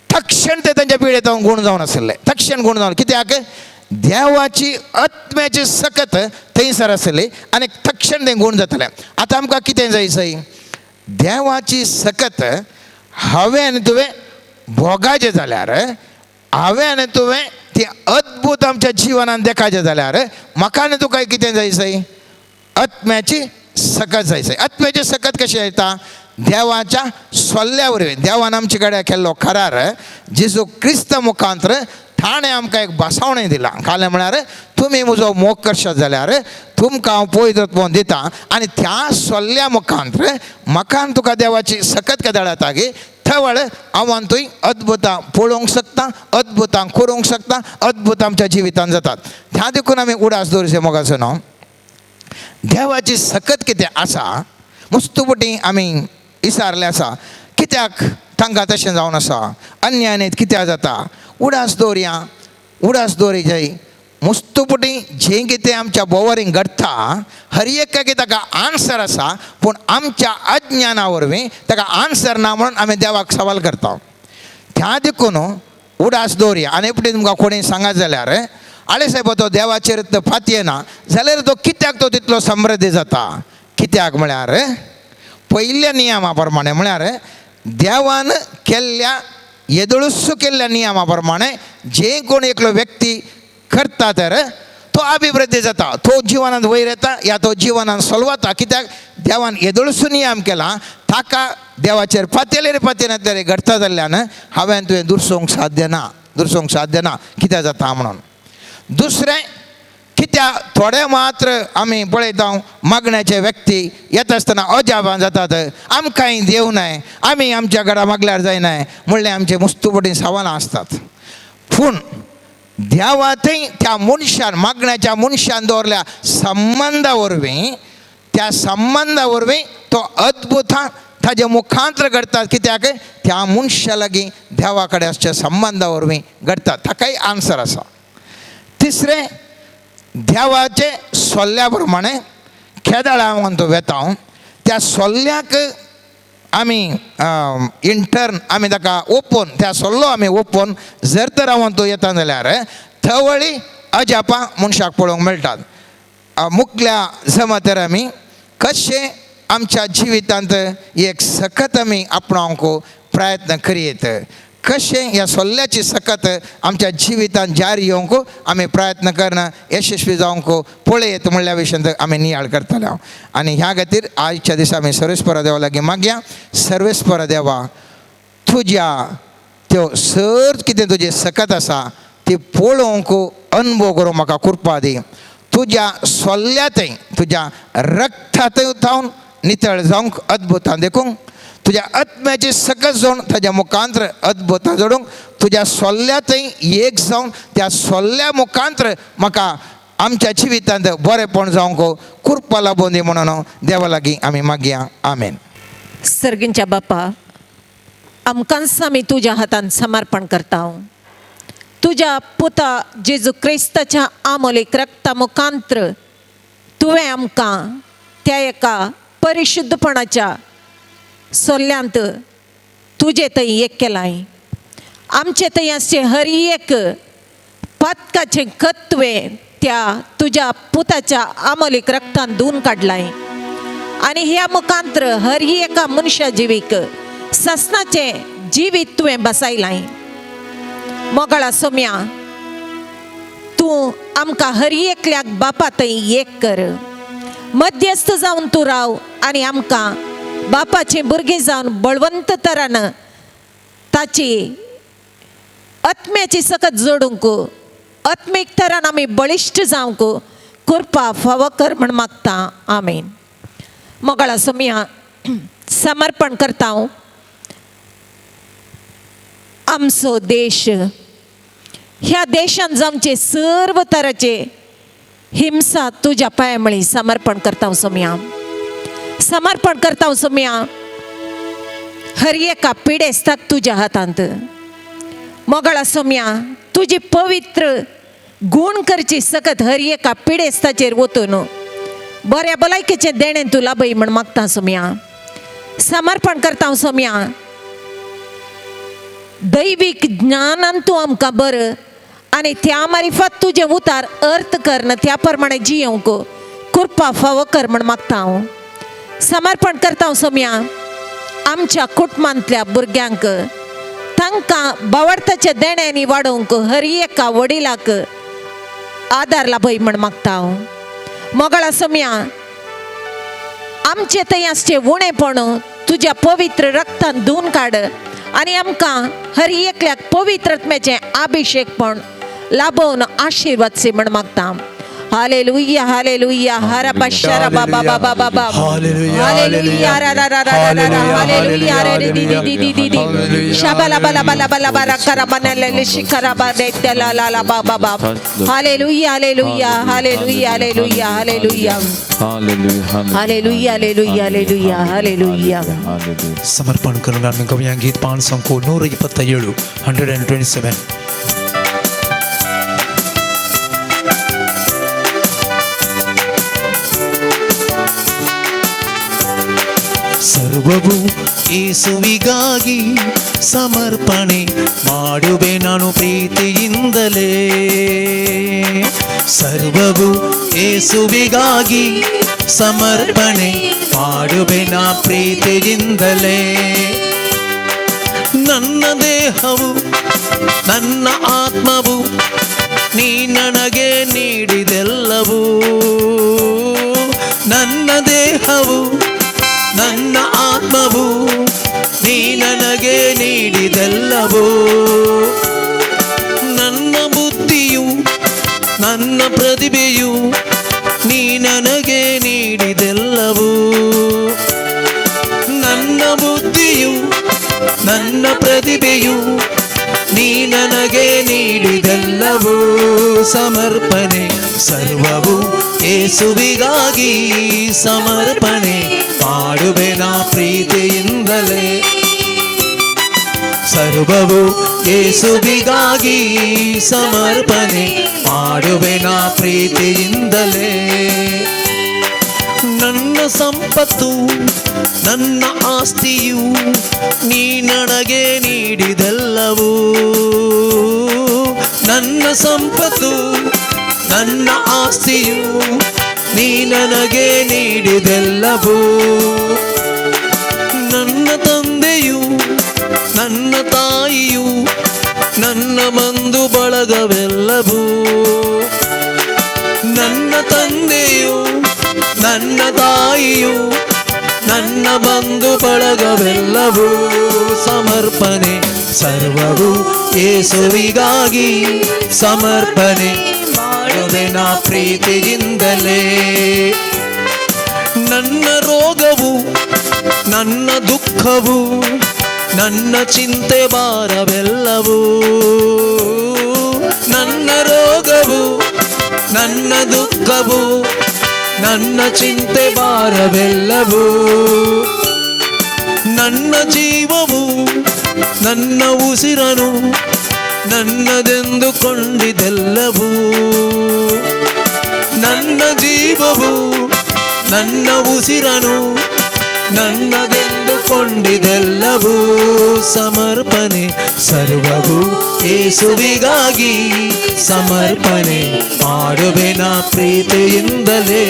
Speaker 4: तक्षण ते तांच्या पिडेंत गूण जावन आसले, तक्षण गूण जावन. कित्याक देवाची आत्म्याची सकत थंयसर आसली आनी तक्षण तें गूण जातलें. आतां आमकां कितें जाय सई, देवाची सकत हांवें आनी तुवें भोगाचें जाल्यार, हांवें आनी तुवें ती अद्भुत आमच्या जिवनांत देखाचें जाल्यार म्हाका आनी तुका कितें जाय सई, आत्म्याची सकत जाय सई. आत्म्याची सकत कशी येता, देवाच्या सोल्ल्या वरवीं. देवान आमचे कडेन केल्लो करार जेजू क्रिस्त मुखांतर ताणें आमकां एक बसावणें दिलां. कालें म्हळ्यार तुमी म्हजो मोग करशात जाल्यार तुमकां हांव पवित्रत्व दितां. आनी त्या सोल्ल्या मुखांतर म्हाका आनी तुका देवाची सकत केदाळता गे थवळ हांव आनी तुवें अद्भुतां पळोवंक शकता, अद्भुतां करूंक शकता, अद्भुत आमच्या जिवितांत जातात. त्या देखून आमी उडास दवरचें मोगाचो न्हू. देवाची सकत कितें आसा मुस्तुपटी आमी विचारलें आसा, कित्याक तांकां तशें जावन आसा, अन्यायीत कित्याक जाता. उडास दवरया, उडास दवरचें. मुस्तुपटी जें कितें आमच्या बोवारींक घडटा हर एकाक ताका आन्सर आसा, पूण आमच्या अज्ञाना वरवीं ताका आन्सर ना म्हणून आमी देवाक सवाल करता. त्या देखून उडास दवरया. आनी एपटी तुमकां कोणी सांगात जाल्यार आळे साहेब तो देवाचेर फातये ना जाल्यार तो कित्याक तो तितलो समृद्धी जाता. कित्याक म्हळ्यार पयल्या नियमा प्रमाणे, म्हळ्यार देवान केल्ल्या येदळूस केल्ल्या नियमा प्रमाणे जे कोण एकलो व्यक्ती करता तर तो अभिवृद्धी जाता, तो जिवनांत वयर येता या तो जिवनांत सोलवता. कित्याक देवान येदळूस नियम केला, ताका देवाचेर फातयलेर फातयनातलेर घडटा जाल्ल्यान हांवें तुवें दुरसोवंक साध्य ना, दुरसोवंक साध्य ना कित्याक जाता म्हणून. दुसरें कित्याक थोडे मात्र आमी पळयता मागण्याचे व्यक्ती येता आसतना अजापान जातात, आमकांय देव नाय, आमी आमच्या घरा मागल्यार जायनाय म्हणलें आमचे मुस्तुपटी सवालां आसतात. पूण देवातय त्या मनशान मागण्याच्या मनशान दवरल्या संबंदा वरवीं, त्या संबंदा वरवीं तो अद्भुतां ताजे मुखांतर घडतात. कित्याक त्या मनशा लागीं देवा कडेन आसच्या संबंदा वरवीं घडतात, ताकाय आन्सर आसा. तिसरें देवाचे सोल्ल्या प्रमाणे केदाळा म्हणून तो वेता, त्या सोल्ल्याक आमी इंटर्न आमी ताका ओपोवन त्या सोल्लो आमी ओपोवन जर तर हांव तो येता जाल्यार थवळी अजापां मनशाक पळोवंक मेळटात मुखल्या जमातर आमी कशें आमच्या जिवितांत एक सकत आमी आपणावंक प्रयत्न करीत कशें ह्या सोल्ल्याची सकत आमच्या जिवितांत जारी येवंक आमी प्रयत्न करना यशस्वी जावंक पळयत म्हणल्या विशयांत आमी नियाळ करतले हांव आनी ह्या खातीर आयच्या दिसा आमी सर्वेस्परा देवा लागीं मागया सर्वेस्परा देवा तुज्या त्यो सर कितें तुजी सकत आसा ती पळोवंक अनुभव करूंक म्हाका कृपा दी तुज्या सोल्ल्यातय तुज्या रक्तांतय उतावन नितळ जावंक अद्भुतां देखूंक तुज्या आत्म्याची सकत जावन ताज्या मुखांतर अद्भुतां जोडूंक तुज्या सोल्ल्यातय एक जावन त्या सोल्ल्या मुखांतर म्हाका आमच्या जिवितांत बरेंपण जावंक कृपा लाबून दी म्हणून देवा लागीं आमी मागया आमेन.
Speaker 2: सर्गींच्या बापा आमकांच आमी तुज्या हातान समर्पण करता तुज्या पुता जेजू क्रिस्ताच्या आमोलीक रक्ता मुखांतर तुवें आमकां त्या एका परिशुद्धपणाच्या सोल्ल्यांत तुजे थंय एक केलाय आमचे थंय आसचे हर एक पातकाचें खत तुवें त्या तुज्या पुताच्या आमोलीक रक्तान धुवन काडलाय आनी ह्या मुखांतर हर एका मनशा जिवीक ससनाचें जिवीत तुवें बसयलाय मोगाळा सोम्या तूं आमकां हर एकल्याक बापा थंय एक कर मध्यस्थ जावन तूं राव आनी आमकां बापाचें भुरगीं जावन बळवंत तरान ताची आत्म्याची सकत जोडूंक आत्मीक तरान आमी बळिश्ट जावंक कृपा फावो कर म्हण मागता आमेन. मोगाळा सोम्या समर्पण करता हांव आमचो देश ह्या देशान जावचे सर्व तराचे हिंसा तुज्या पांयामळी समर्पण करता हांव सोम्या समर्पण करता हांव सोम्या हर एका पिडेस्ताक तुज्या हातांत मोगाळा सोम्या तुजी पवित्र गुण करची सकत हर एका पिडेस्ताचेर वतून बऱ्या भलायकेचें देणें तूं लाभय म्हण मागता सोम्या समर्पण करता हांव सोम्या दैवीक ज्ञानान तूं आमकां बर आनी त्या मारिफत तुजें उतार अर्थ करन त्या प्रमाणे जियोंक कृपा फावो कर म्हण मागता हांव समर्पण करता हांव सोम्या आमच्या कुटुंबांतल्या भुरग्यांक तांकां बावडताच्या देण्यांनी वाडोवंक हर एका वडिलाक आदार लाभय म्हण मागता हांव मोगाळा सोम्या आमचे थंय आसचे उणेपण तुज्या पवित्र रक्तान धुवन काड आनी आमकां हर एकल्याक पवित्रत्म्याचें अभिषेकपण लाभोवन आशिर्वादसे म्हण मागता. हालेलुया हालेलुया हरा बशारा बाबा बाबा बाबा हालेलुया रा रा रा रा रा हालेलुया रे दी दी दी दी दी शाबाला बाला बाला बाला बारा करा बनले शिखरा बादे ला ला ला बाबा बाबा hallelujah hallelujah hallelujah hallelujah hallelujah hallelujah hallelujah hallelujah hallelujah.
Speaker 1: समर्पण करून आम्ही गवया गीत पान संको 127 127. ಸರ್ವವು ಯೇಸುವಿಗಾಗಿ ಸಮರ್ಪಣೆ ಮಾಡುವೆ ನಾನು ಪ್ರೀತಿಯಿಂದಲೇ ಸರ್ವವು ಯೇಸುವಿಗಾಗಿ ಸಮರ್ಪಣೆ ಮಾಡುವೆ ನಾ ಪ್ರೀತಿಯಿಂದಲೇ ನನ್ನ ದೇಹವು ನನ್ನ ಆತ್ಮವು ನೀ ನನಗೆ ನೀಡಿದೆಲ್ಲವೂ ನನ್ನ ದೇಹವು ನನ್ನ ಆತ್ಮವು ನೀ ನನಗೆ ನೀಡಿದೆಲ್ಲವೂ ನನ್ನ ಬುದ್ಧಿಯು ನನ್ನ ಪ್ರತಿಭೆಯು ನೀ ನನಗೆ ನೀಡಿದೆಲ್ಲವೂ ನನ್ನ ಬುದ್ಧಿಯು ನನ್ನ ಪ್ರತಿಭೆಯು ನೀ ನನಗೆ ನೀಡಿದೆಲ್ಲವೂ ಸಮರ್ಪಣೆ ಸರ್ವವು ಯೇಸುವಿಗಾಗಿ ಸಮರ್ಪಣೆ ಮಾಡುವೆ ನಾ ಪ್ರೀತಿಯಿಂದಲೇ ಸರ್ವವು ಯೇಸುವಿಗಾಗಿ ಸಮರ್ಪಣೆ ಮಾಡುವೆ ನಾ ಪ್ರೀತಿಯಿಂದಲೇ ನನ್ನ
Speaker 5: ಸಂಪತ್ತು ನನ್ನ ಆಸ್ತಿಯು ನೀ ನನಗೆ ನೀಡಿದೆಲ್ಲವೂ. ನನ್ನ ಸಂಪತ್ತು ನನ್ನ ಆಸ್ತಿಯು ನೀ ನನಗೆ ನೀಡಿದೆಲ್ಲವೂ. ನನ್ನ ತಂದೆಯು ನನ್ನ ತಾಯಿಯು ನನ್ನ ಬಂಧು ಬಳಗವೆಲ್ಲವೂ. ನನ್ನ ತಂದೆಯು ನನ್ನ ತಾಯಿಯು ನನ್ನ ಬಂಧು ಬಳಗವೆಲ್ಲವೂ. ಸಮರ್ಪಣೆ ಸರ್ವವು ಯೇಸುವಿಗಾಗಿ ಸಮರ್ಪಣೆ ಮಾಡುವೆ ನಾ ಪ್ರೀತಿಯಿಂದಲೇ. ನನ್ನ ರೋಗವು ನನ್ನ ದುಃಖವು ನನ್ನ ಚಿಂತೆ ಭಾರವೆಲ್ಲವೂ. ನನ್ನ ರೋಗವು ನನ್ನ ದುಃಖವು ನನ್ನ ಚಿಂತೆ ಭಾರವೆಲ್ಲವೂ. ನನ್ನ ಜೀವವು ನನ್ನ ಉಸಿರನು ನನ್ನದೆಂದುಕೊಂಡಿದ್ದೆಲ್ಲವೂ. ನನ್ನ ಜೀವವು ನನ್ನ ಉಸಿರನು ನನ್ನದೆಂದುಕೊಂಡಿದ್ದೆಲ್ಲವೂ. ಸಮರ್ಪಣೆ ಸರ್ವವು ಯೇಸುವಿಗಾಗಿ ಸಮರ್ಪಣೆ ಮಾಡುವೆ ನಾ ಪ್ರೀತಿಯಿಂದಲೇ.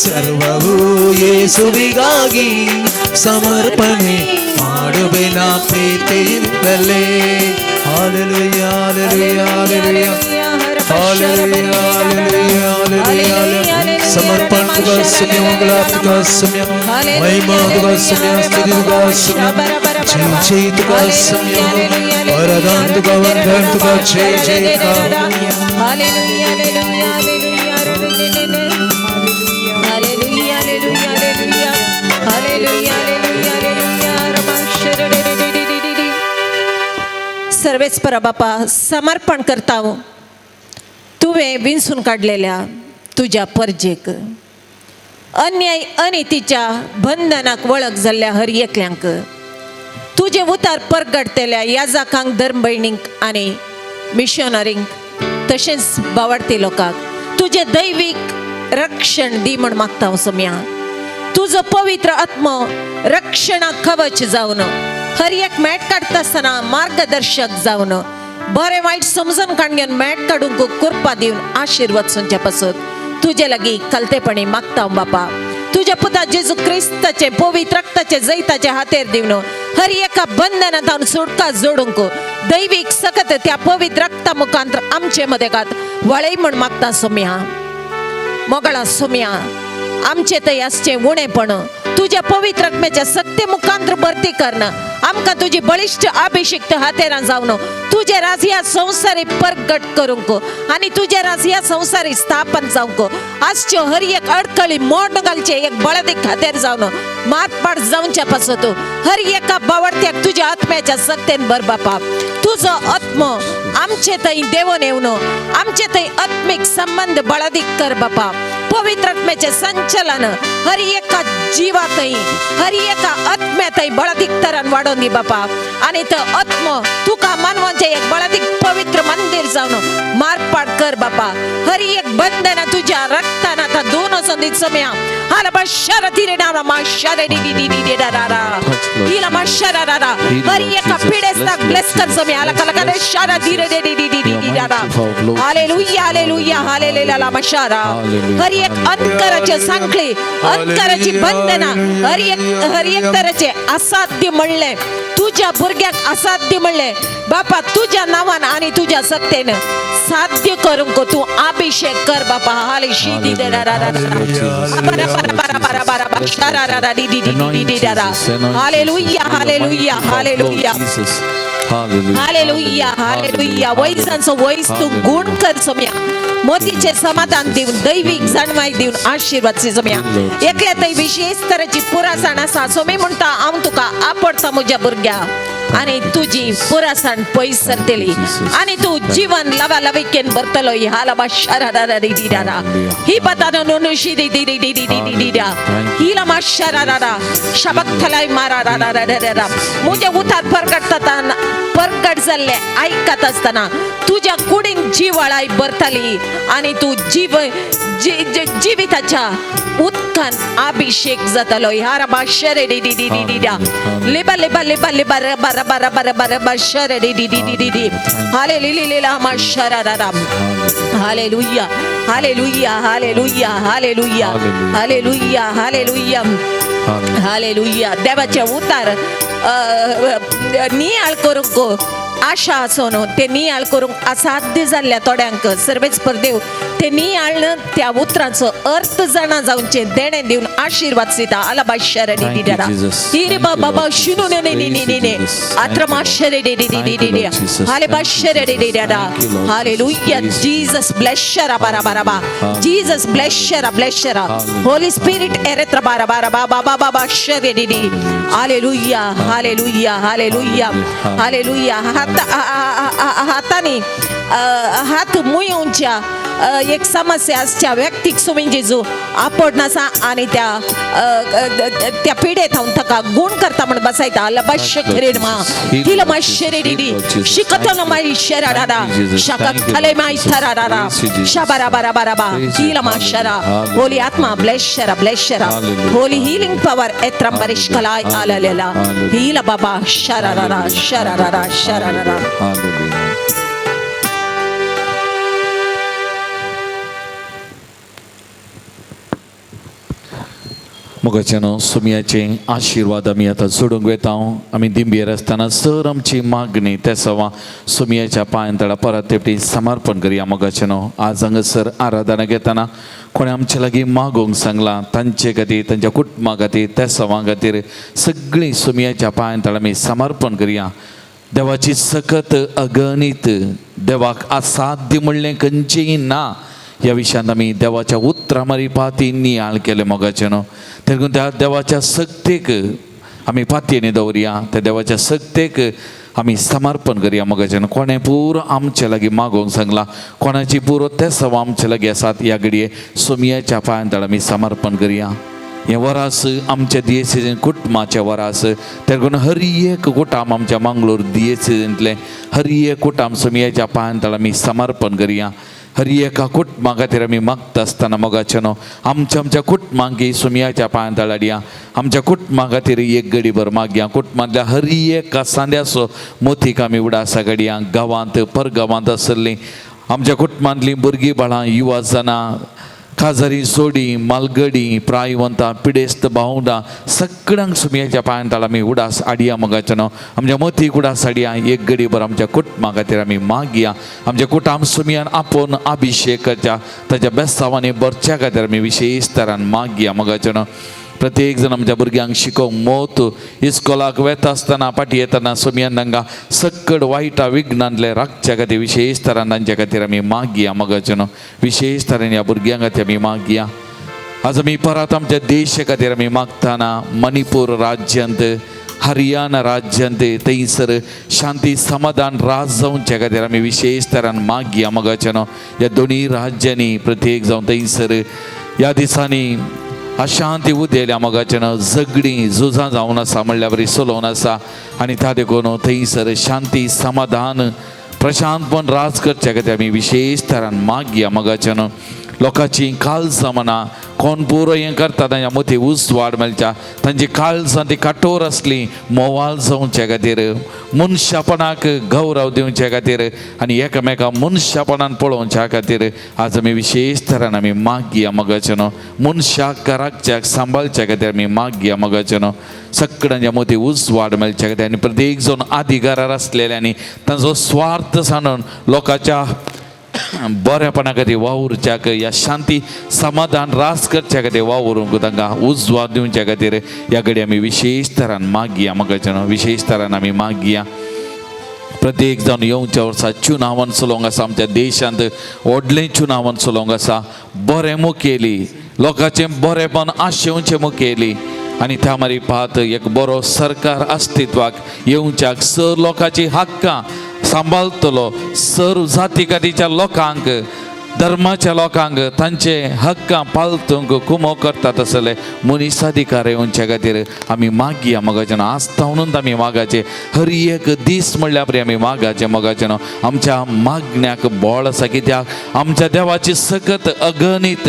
Speaker 5: ಸರ್ವವು ಯೇಸುವಿಗಾಗಿ ಸಮರ್ಪಣೆ ಮಾಡುವೆ ನಾ ಪ್ರೀತಿಯಿಂದಲೇ. Hallelujah hallelujah hallelujah hallelujah hallelujah hallelujah समर्पण का समय मंगलार्थ का समय महिमा का समय स्तुति का समय जीत का समय वरदान का वंदन का जय जय का
Speaker 2: hallelujah hallelujah hallelujah hallelujah hallelujah hallelujah hallelujah. सर्वेस्पर बापा समर्पण करता हूँ तुवे विंचून काढलेल्या तुझ्या परजेक अन्याय अनितीच्या बंधनाक वळख जाल्ल्या हर एकल्यांक तुझे उतार परगडतेल्या याजकांक धर्म भयणींक आनी मिशनरींक तशेंच बावडती लोकांक तुझे दैवीक रक्षण दी म्हण मागता हांव सम्या. तुजो पवित्र आत्मो रक्षणाक कवच जावन हर एक मेट काडटा आसतना मार्गदर्शक जावन बरे वाईट समजून काढून मेट काढून कृपा दिवन आशीर्वाद सोंच्या पासत तुझे लागी कलतेपणी मागता बापा. तुझ्या पुता जेजू क्रिस्ताचे पवित्र रक्ताचे जैताचे हातेर दिवन हर एका बंधनात हांव सुटका जोडूंक दैवीक सकत त्या पवित्र रक्ता मुखांतर आमचे मदेगात वळय म्हण मागता सोम्या. मोगळा सोम्या आमचे थंय आसचे उणेपण तुझ्या पवित्र आत्म्याच्या सत्य मुखांतर भरती करणं आमकां तुझी बळिश्ट अभिषिक्त हातेरां जावन तुझे राज ह्या संवसारी परगट करूंक आनी तुझे राज ह्या संवसारी स्थापन जावंक आजच्यो हर एक अडकळी मोड घालचे एक बळदीक हातेर जावन मातपाड जावच्या पासत हर एका बावडत्याक तुझ्या आत्म्याच्या सत्तेन भर बापा. तुझो आत्मो आमचे थंय देवून येवन आमचे थंय आत्मीक संबंध बळदीक कर बापा. पवित्र आत्म्याचे संचलन हर एका जीवातही हर एका आत्म्यातही बळदीक तरान वाडोवन दी बापा. आनी तो आत्मो तुका मानवांचे एक बळदीक पवित्र मंदिर जावन मारपाड कर बापा. हर एक बंधन तुझ्या रक्तान आतां दोन वचून दी सम्या. हाला बशारा तिरे नारा माशारे डी डी डी डी डारा हिला माशारा डारा हर एका पिडेस्ताक ब्लेस कर सम्या. हाला कला कला शारा तिरे डी डी डी डी डी डारा हालेलुया हालेलुया हालेलुया माशारा. हर एक अंतराचे सांखळी अंतराची बंधना हर एक तराचे असाध्य म्हणले तुझ्या भुरग्याक असाध्य म्हणले बापा तुझ्या नावान आणि तुझ्या सत्तेन साध्य करूंक तू अभिषेक कर बापा. हालेशी दी दे रा रा रा बारा बारा बारा बारा बारा बारा रा रा दी दी दी दी रा. Hallelujah hallelujah hallelujah hallelujah hallelujah. वैसांचो वैस तू गुण कर सम्या. मोतीचे समाधान देऊन दैविक जाणवाय देऊन आशीर्वाद सम्या. एकल्या थंय विशेष तरेची पुरासाण आसा सोमी म्हणटा हांव तुका आपडता म्हज्या भुरग्या आणि तुझी पुरासाण पयस सरतली आणि तू जीवन लवा लविकेन भरतलो. हाला माशारा रा रा दी दी रा ही बतानो नोनुशी दी दी दी दी दी दी दी रा हिला माशारा रा रा शबक थलाई मारा रा रा रा रा रा. मुझे उतार परगट जाल्ले ऐकत असताना तुझ्या कुडीन जीवाळाय भरतली आणि तू जीविताच्या आमकां अभिषेक जातालो ह्या बाशरे डी डी डी डी डी लिबा लिबा लिबा लिबा रबा रबा रबा रबा रबा शरे डी डी डी डी डी डी हालेलुया मा शराराम hallelujah hallelujah hallelujah hallelujah hallelujah hallelujah hallelujah देवाचे उतार नियाळ करूंक आशा आसून ते नियाळ करूंक असाध्य जाल्ल्या थोड्यांक सर्वेस्पर देव ते नियाळ त्या उतरांचो अर्थ जाणा जावचे देणे दिवन आशीर्वाद दिता आलाबा शरे डी डी डा हिरे बाबा बा शुनु ने ने ने ने ने आत्रमा शरे डी डी डी डी डी हालेबा शरे डी डी डा हालेलुया जीसस ब्लेस शरा बारा बारा बा जीसस ब्लेस शरा होली स्पिरिट एरेत्र बारा बारा बा बा बा बा शरे डी डी हालेलुया हालेलुया हालेलुया हालेलुया हातांनी हात मुयोंच्या एक समस्या असच्या व्यक्तीक सुमी जेजू आपण नसा आणि त्या पिढेत हांव ताका गुण करता म्हण बसयता लबश खरेड मा तिला मा शरेडी शिकतलो मा शराडा शका खले मा थराडा शबारा बारा बारा बा तिला मा शरा होली आत्मा ब्लेस शरा होली हीलिंग पॉवर एत्रम बरिश कलाय आलेला हीला बाबा शराडा
Speaker 3: मोगाच्यानो सुमयाचे आशीर्वाद आमी आतां सोडूंक वेता आमी दिंबेर आसतना सर आमची मागणी त्या सवा सुमयाच्या पांयतळा परत तेपटी समर्पण करया मोगाच्यानो आज हांगासर आराधना घेतना कोणी आमचे लागीं मागोवंक सांगला तांचे खातीर तांच्या कुटुंबा खातीर त्या सवां खातीर सगळीं सुमयाच्या पांयतळा आमी समर्पण करया देवाची सकत अगणित देवाक असाध्य म्हणलें खंयचेंय ना ह्या विशयान आमी देवाच्या उतरां मारी पाती नियाळ केले मोगाचेनो देखून त्या देवाच्या सक्तेक आमी पातयेनी दवरया त्या देवाच्या सक्तेक आमी समर्पण करया मोगाचेनो कोणें पुरो आमचे लागीं मागोवंक सांगला कोणाची पुरो ते सवा आमचे लागीं आसात ह्या घडये सुमयाच्या पांयतळ आमी समर्पण करया हे वरास आमच्या दियेसीजन कुटुंबाचे वरास देखून हर एक कुटाम आमच्या मंगळूर दियेसीजनतले हर एक कुटाम सुमयाच्या पांयतळ आमी समर्पण करया हर एका कुटुंबा खातीर आमी मागता आसतना मोगाचेनो आमच्या कुटुंबांक सुमयाच्या पांयतळ हाडया आमच्या कुटुंबा खातीर एक घडीभर मागया कुटुंबांतल्या हर एका सांद्याचो मोतीक आमी उडासा घडया गांवांत परगांवांत आसलीं आमच्या कुटुंबांतलीं भुरगीं बाळां युवा जनां काजारी सोडी मालगडी प्रायवंतां पिडेस्त भावंडां सगळ्यांक सुमयाच्या पांयतळ आमी उडास हाडया मोगाचेनो आमच्या मोतीक उडास हाडया एक घडीभर आमच्या कुटुंबा खातीर आमी मागया आमच्या कुटुंब सुमयान आपोवन अभिषेक करच्या ताच्या बेस्तांवांनी भरच्या खातीर आमी विशेश तरान मागया मोगाचेनो प्रत्येक जण आमच्या भुरग्यांक शिकोवंक मोत इस्कॉलाक वेता आसतना पाटी येतना सुमयान तांकां सक्कड वायटा विघ्नांतले राखच्या खातीर विशेष तरान तांच्या खातीर आमी मागया मोगाचेनो विशेष तरेन ह्या भुरग्यां खातीर आमी मागया आज आमी परत आमच्या देशा खातीर आमी मागतना मणिपूर राज्यांत हरियाणा राज्यांत थंयसर शांती समाधान राज जावचे खातीर आमी विशेष तरान मागया मोगाचेनो ह्या दोनी राज्यांनी प्रत्येक जावन थंयसर ह्या दिसांनी अशांती उदेल्या मोगाचेनो झगडीं झुजां जावन आसा म्हणल्या बरी चलोवन आसा आनी त्या देखून थंयसर शांती समाधान प्रशांतपण राज करचे खातीर आमी विशेष तरान मागया मोगाचेनो लोकांची काळजां म्हणा कोण पुरो हें करता तांच्या मती उजवाड मेळच्या तांची काळजां ती कठोर आसली मोवाल जावचे खातीर मनशापणाक गौरव दिवचे खातीर आनी एकामेकांक मनशापणान पळोवच्या खातीर आज आमी विशेष तरान आमी मागया मोगाचेनो मनशाक राखच्याक सांबाळच्या खातीर आमी मागया मोगाचेनो सगळ्यांच्या मती उजवाड मेळच्या खातीर आनी प्रत्येक जण अधिकारार आसलेल्यांनी तांचो स्वार्थ सांडून लोकांच्या बरेपणा खातीर वावुरच्याक ह्या शांती समाधान रास करच्या खातीर वावरूंक तांकां उजवाड दिवच्या खातीर ह्या घडये आमी विशेष तरान मागया मोगाचेनो विशेष तरान आमी मागया प्रत्येक जावन येवच्या वर्सा चुनावान चलोवंक आसा आमच्या देशांत व्हडलें चुनावान चलोवंक आसा बरें मुखेली लोकांचें बरेंपण आशेवचें मुखेली आनी त्या मारी पात एक बरो सरकार अस्तित्वाक येवच्याक सर लोकांची हक्कां सांबाळतलो सर जाती खातीरच्या लोकांक धर्माच्या लोकांक तांचे हक्कां पालतूंक कुमो करतात आसले मनीस अधिकार येवच्या खातीर आमी मागया मोगाचेनो आस्था म्हणून आमी मागाचे हर एक दीस म्हणल्यार बरी आमी मागाचे मोगाचेनो आमच्या मागण्याक बळ आसा कित्याक आमच्या देवाची सकत अगणित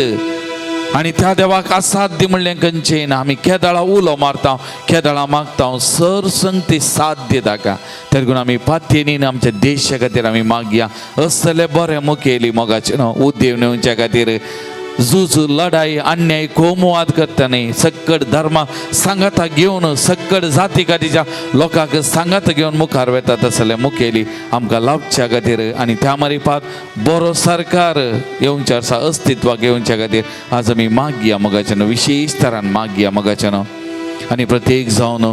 Speaker 3: आणि त्या देवाक असाध्य म्हणलें खंयचें ना. आमी केदाळा उलो मारता, केदाळा मागता, सर संगती साध्य दाका. तेगून आमी पातयेनीन आमच्या देशा खातीर आमी मागया. असले बरे मुखेली मोगाचे न्हू उद्देव नेवच्या खातीर झूज लढाई अन्याय कोमवाद करताना सक्कड धर्मा सांगाता घेवन सक्कड जाती खातीच्या लोकांक सांगात घेवन मुखार वेतात असले मुखेली आमकां लाभच्या खातीर आनी त्या मारिफात बरो सरकार येवच्या आसा, अस्तित्वाक येवच्या खातीर आज आमी मागया मोगाचें विशेश तरान मागया मोगाचें. आनी प्रत्येक जावन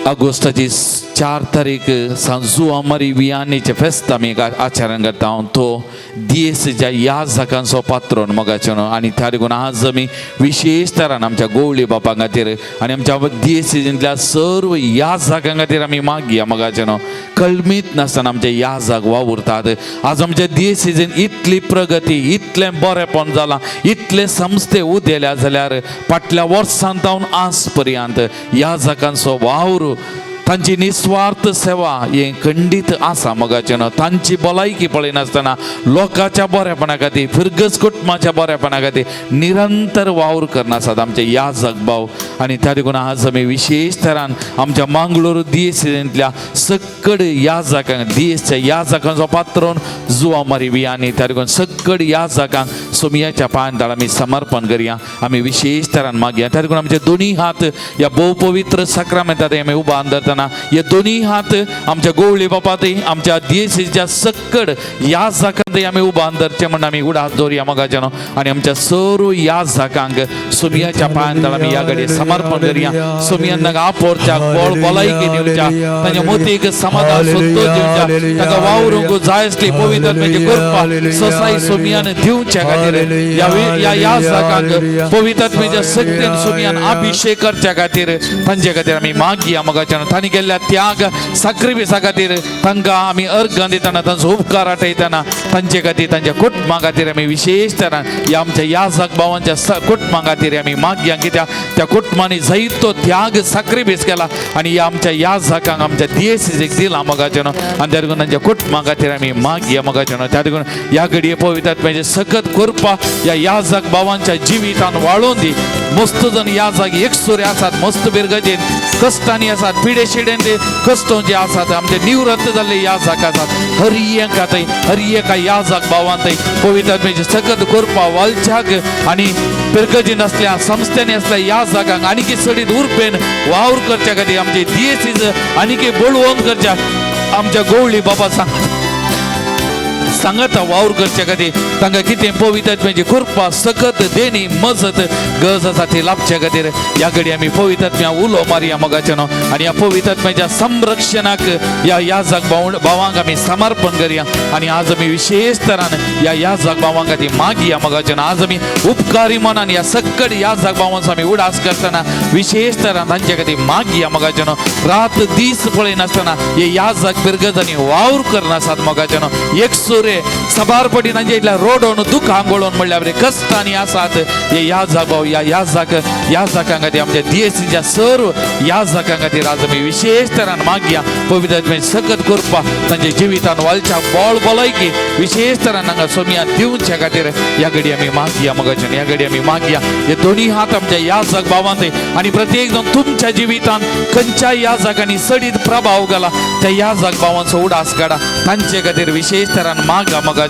Speaker 3: ऑगस्टाची 4 तारीख सांजू आमारी वियानीचे फेस्त आमी आचरण करता. तो दियेसच्या याजकांचो पात्रोन मोगाचें आनी त्या देखून आज आमी विशेश तरान आमच्या गवळी बापा खातीर आनी आमच्या दियेसींतल्या सर्व याजकां खातीर आमी मागया मोगाचें. कळमीत नासतना आमचे याजक वावुरतात. आज आमच्या दियेसीन इतली प्रगती, इतलें बरेंपण जालां, इतले संस्थे उदेल्या जाल्यार फाटल्या वर्सांत आज पर्यंत याजकांचो वावर, तांची निस्वार्थ सेवा हे खंडीत आसा मोगाचें. तांची भलायकी पळयनासतना लोकांच्या बरेपणा खातीर, फिरगस कुटुंबाच्या बरेपणा खातीर निरंतर वावर करनासतात आमचे याजक भाव. आनी त्या देखून आज आमी विशेष तरान आमच्या मंगळूर दियेसींतल्या सक्कड याजकांक, दियेसच्या याजकांचो पात्रोन जुवा मारी वियानी त्या देखून सक्कड याजकांक सोमियाच्या पांयांतळ आमी समर्पण करया. आमी विशेष तरान मागया. त्या देखून आमचे दोनी हात ह्या भोव पवित्र सक्रामेंतांत आमी उबान धरतना हे दोन्ही हात आमच्या गवळी बापात, आमच्या दियेसीच्या सक्कड याजकांत आमी उबान धरचे म्हणून आमी उडास दवरया मोगाचें. आनी आमच्या सर्व याजकांक सोमियाच्या पांयांतळ आमी ह्या घडये समर्पण करया. सोमियान तांकां आपोरच्या बळ भलायकी दिवच्या, तांच्या मतीक समाधान संतोष दिवच्या, तांकां वावरूंक जाय आसली पवित्र आत्म्याची कृपा ससाई सोमियान दिवच्या खातीर ह्या याजकांक पवित्र आत्म्याच्या शक्तीन सोमियान अभिषेक करच्या खातीर तांचे खातीर आमी मागया मोगाचें. तांणी केल्ल्या त्याग साक्रिफिसा खातीर तांकां आमी अर्घ दितना, तांचो उपकार आठयतना तांचे खातीर, तांच्या कुटुंबा खातीर आमी विशेष तरान ह्या आमच्या याजक भावांच्या कुटुंबा खातीर आमी मागया. कित्याक त्या कुटुंबांनी जायतो त्याग साक्रिफीस केला आनी ह्या आमच्या याजकांक, आमच्या दियेसीक दिला मोगाचें. आनी त्या देखून तांच्या कुटुंबा खातीर आमी मागया मोगाचें. त्या देखून ह्या घडये पवित्र आत्म्याची सकत कृपा ह्या याजक भावांच्या जिवितान वाळून दी. मस्त जण याजक एकसुरे आसात, मस्त बिरगजेन कश्टांनी आसात, पिडे शिडेन कश्टो जे आसात, आमचे निवृत्त जाल्ले याजक आसात. हर एका याजक भावांत पवित्र आत्म्याची सकत कृपा वालच्याक आनी बिरगजीन असल्या संस्थेनी असल्या याजकांक आनीक सडीत उर्बेन वावर करच्या खातीर आमचे दियेसीज आनीक बळवंत करच्या आमच्या गवळी बाबा सांगता वावर करच्या खातीर तांकां कितें पवित्र आत्म्याची कृपा सकत देणी मजत गरज आसा ती लाभच्या खातीर ह्या घडये आमी पवित्र आत्म्या उलो मारया मोगाचें. आनी ह्या पवित्र आत्म्याच्या संरक्षणाक ह्या याजक भावांक आमी समर्पण करया. आनी आज आमी विशेष तरान ह्या याजक भावांक खातीर मागया मोगाचें. आज आमी उपकारी मनान ह्या सक्कड याजक भावांचो आमी उडास करतना विशेष तरान तांचे खातीर मागया मोगाचें. रात दीस पळयनासतना हे याजक बिरगजांनी वावर करनासात मोगाचें. एकसुरे सबारपटी तांचे इतल्या रोडोन दुख आंगोळोन म्हणल्यार कश्टांनी आसात हे याजक भाव. ह्या याजकां खातीर, आमच्या दियेसीच्या सर्व याजकां खातीर आज आमी विशेष तरान मागया. पवित्र आत्म्याची सकत कृपा तांच्या जिवितान वालच्या बळ भलायकी विशेष तरान तांकां सोमिया दिवच्या खातीर ह्या घडये आमी मागया मोगाचें. ह्या घडये आमी मागया. हे दोन्ही हात आमच्या याजक भावांत आनी प्रत्येक जण तुमच्या जिवितान खंयच्या याजकांनी सडीत प्रभाव घाला त्या याजक भावांचो उडास काडा. तांचे खातीर विशेष तरान मागा मोगाचें.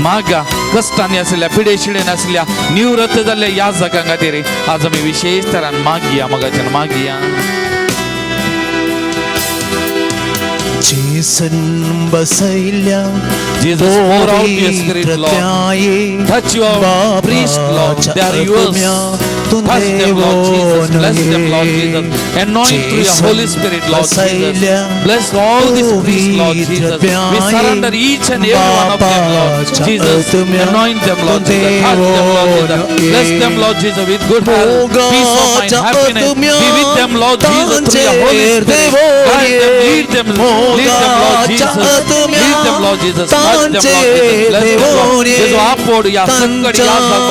Speaker 3: मागा कश्टांनी आसल्या, पिडे शिडेन आसल्या, निवृत्त जाल्ल्या याजकां खातीर आज आमी विशेष तरान मागया मोगाचें. मागया.
Speaker 5: जेसन बसैल्या
Speaker 3: Jesus, pour out your spirit, Lord. Touch your priest, Lord. They are yours. Touch them, Lord Jesus. Bless them, Lord Jesus. Anoint through your Holy Spirit, Lord Jesus. Bless all these priests, Lord Jesus. We surrender each and every one of them, Lord Jesus. Anoint them, Lord Jesus. Touch them, Lord Jesus. Bless them, Lord Jesus, with good health, peace of mind, happiness. Be with them, Lord Jesus, through your Holy Spirit. Guide them, lead them, Lord Jesus. Lead them, Lord Jesus. Touch them, Lord Jesus. Bless them, Lord. Jesus, apod ya sakkad ya sabba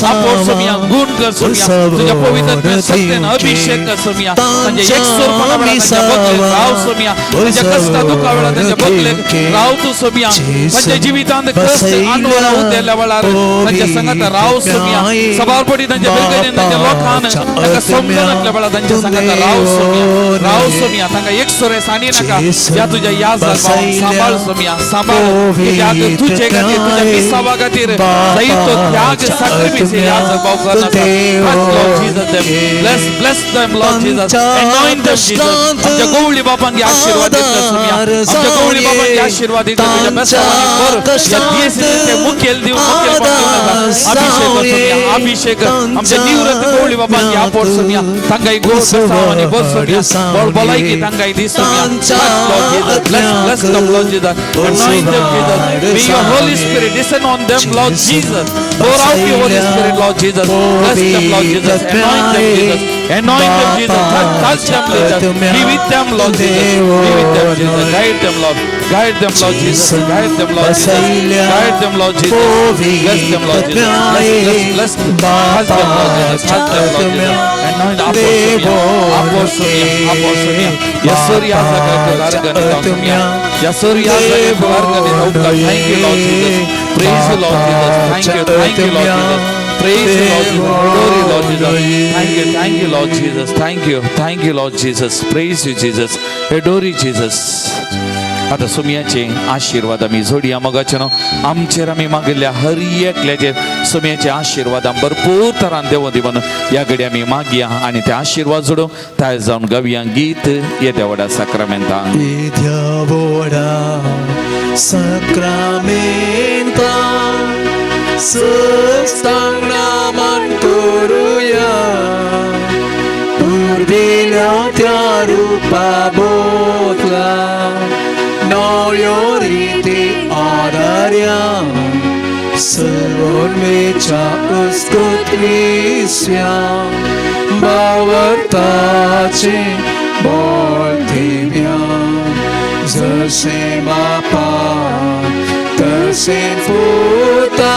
Speaker 3: apod samya gun kar सोमिया तुझ्या पवित्र सत्तेनं अभिषेक कर सोमिया म्हणजे एक सोरपणा वेळा त्यांच्या बदले राव सोमिया त्यांच्या कष्टा दुखा वेळा त्यांच्या बदले राव तू सोमिया त्यांच्या जीवितांत कष्ट अनुभव उद्याला वेळा त्यांच्या संगत राव सोमिया सभारपडी त्यांच्या बिरगने त्यांच्या लोकांना त्यांना समजून वेळा त्यांच्या संगत राव सोमिया त्यांना एक सोरे सानी नका या तुझ्या या सांभाळ सोमिया सांभाळ त्याग तुझे गती तुझ्या मिसावा गतीर जाई तो त्याग साक्रिफिस या जबाव करण्याचा Lord Jesus them bless them Lord Jesus anoint them Jesus आमच्या गवळी बाबांगे आशीर्वाद देत सोमिया आमच्या गवळी बाबांगे आशीर्वाद देत तुझ्या बेसवानी कर या दिवसाचे मुख्यल देव मुख्यल पाठवण्याचा अभिषेक आमच्या निवृत्त गवळी बाबांगे आपोर सोमिया तांगाई गो बेसवानी बोल सोमिया बोल बोलाई की तांगाई दी सोमिया Lord Jesus bless them Lord Jesus anoint them Jesus may your Holy Spirit descend on them Lord Jesus pour out your Holy Spirit Lord Jesus bless them Lord Jesus anoint them Jesus anoint them Jesus touch them Jesus be with them Lord Jesus be with them Jesus guide them Lord Jesus guide them Lord Jesus guide them Lord Jesus bless them Lord Jesus bless them touch them Lord Jesus touch them Lord Jesus anoint Apostle Yasuriya thank you Lord Jesus praise you Lord Jesus thank you Lord Jesus praise you Lord Jesus glory Lord Jesus thank you Lord Jesus praise you Jesus adore you Jesus आता सुमियाचे आशीर्वाद आम्ही जोडया मगाचनो आमचेर आमी मागिल्ल्या हर एकल्याचे सुमियाचे आशीर्वाद भरपूर तरान देव दिवन या घडी आमी मागया आणि ते आशीर्वाद जोडो ताय जावन गावया गीत येत्या वडा साक्रामेंता
Speaker 5: संस्तांगनामान करूया उर्दिल्या त्या रूपा बोतला नवयोरीती आरार्या सर्वोन्मेच्या उत्कृष्टविस्या भावार्थाचे बोलथिव्या जसे बापा तसे पुता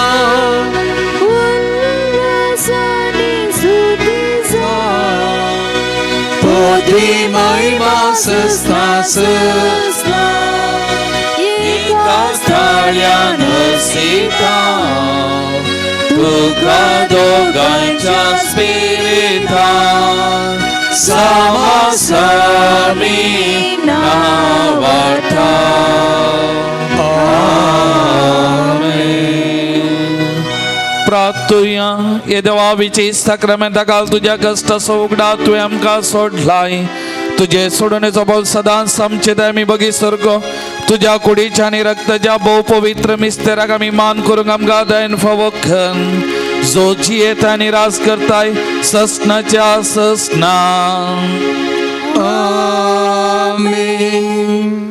Speaker 5: पोथी महिमा सस्ता
Speaker 3: स्थाळ्यान सीता तुका दोघांच्या स्पिरिता समासमी नावाठा प्रार्थुया ये देवाविची साक्रामेंता काल तुझ्या कष्ट सोगडा तू आमका सोडलाय तुझे सोडण्याचा बोल सदा समचित आम्ही बघी सर्ग तुझ्या कुडीच्या आणि रक्ताच्या बहु पवित्र मिस्तेराक आम्ही मान करून आमका दैन फवखन जो जियेत आणि राज करताय ससनाच्या ससना
Speaker 5: आमीन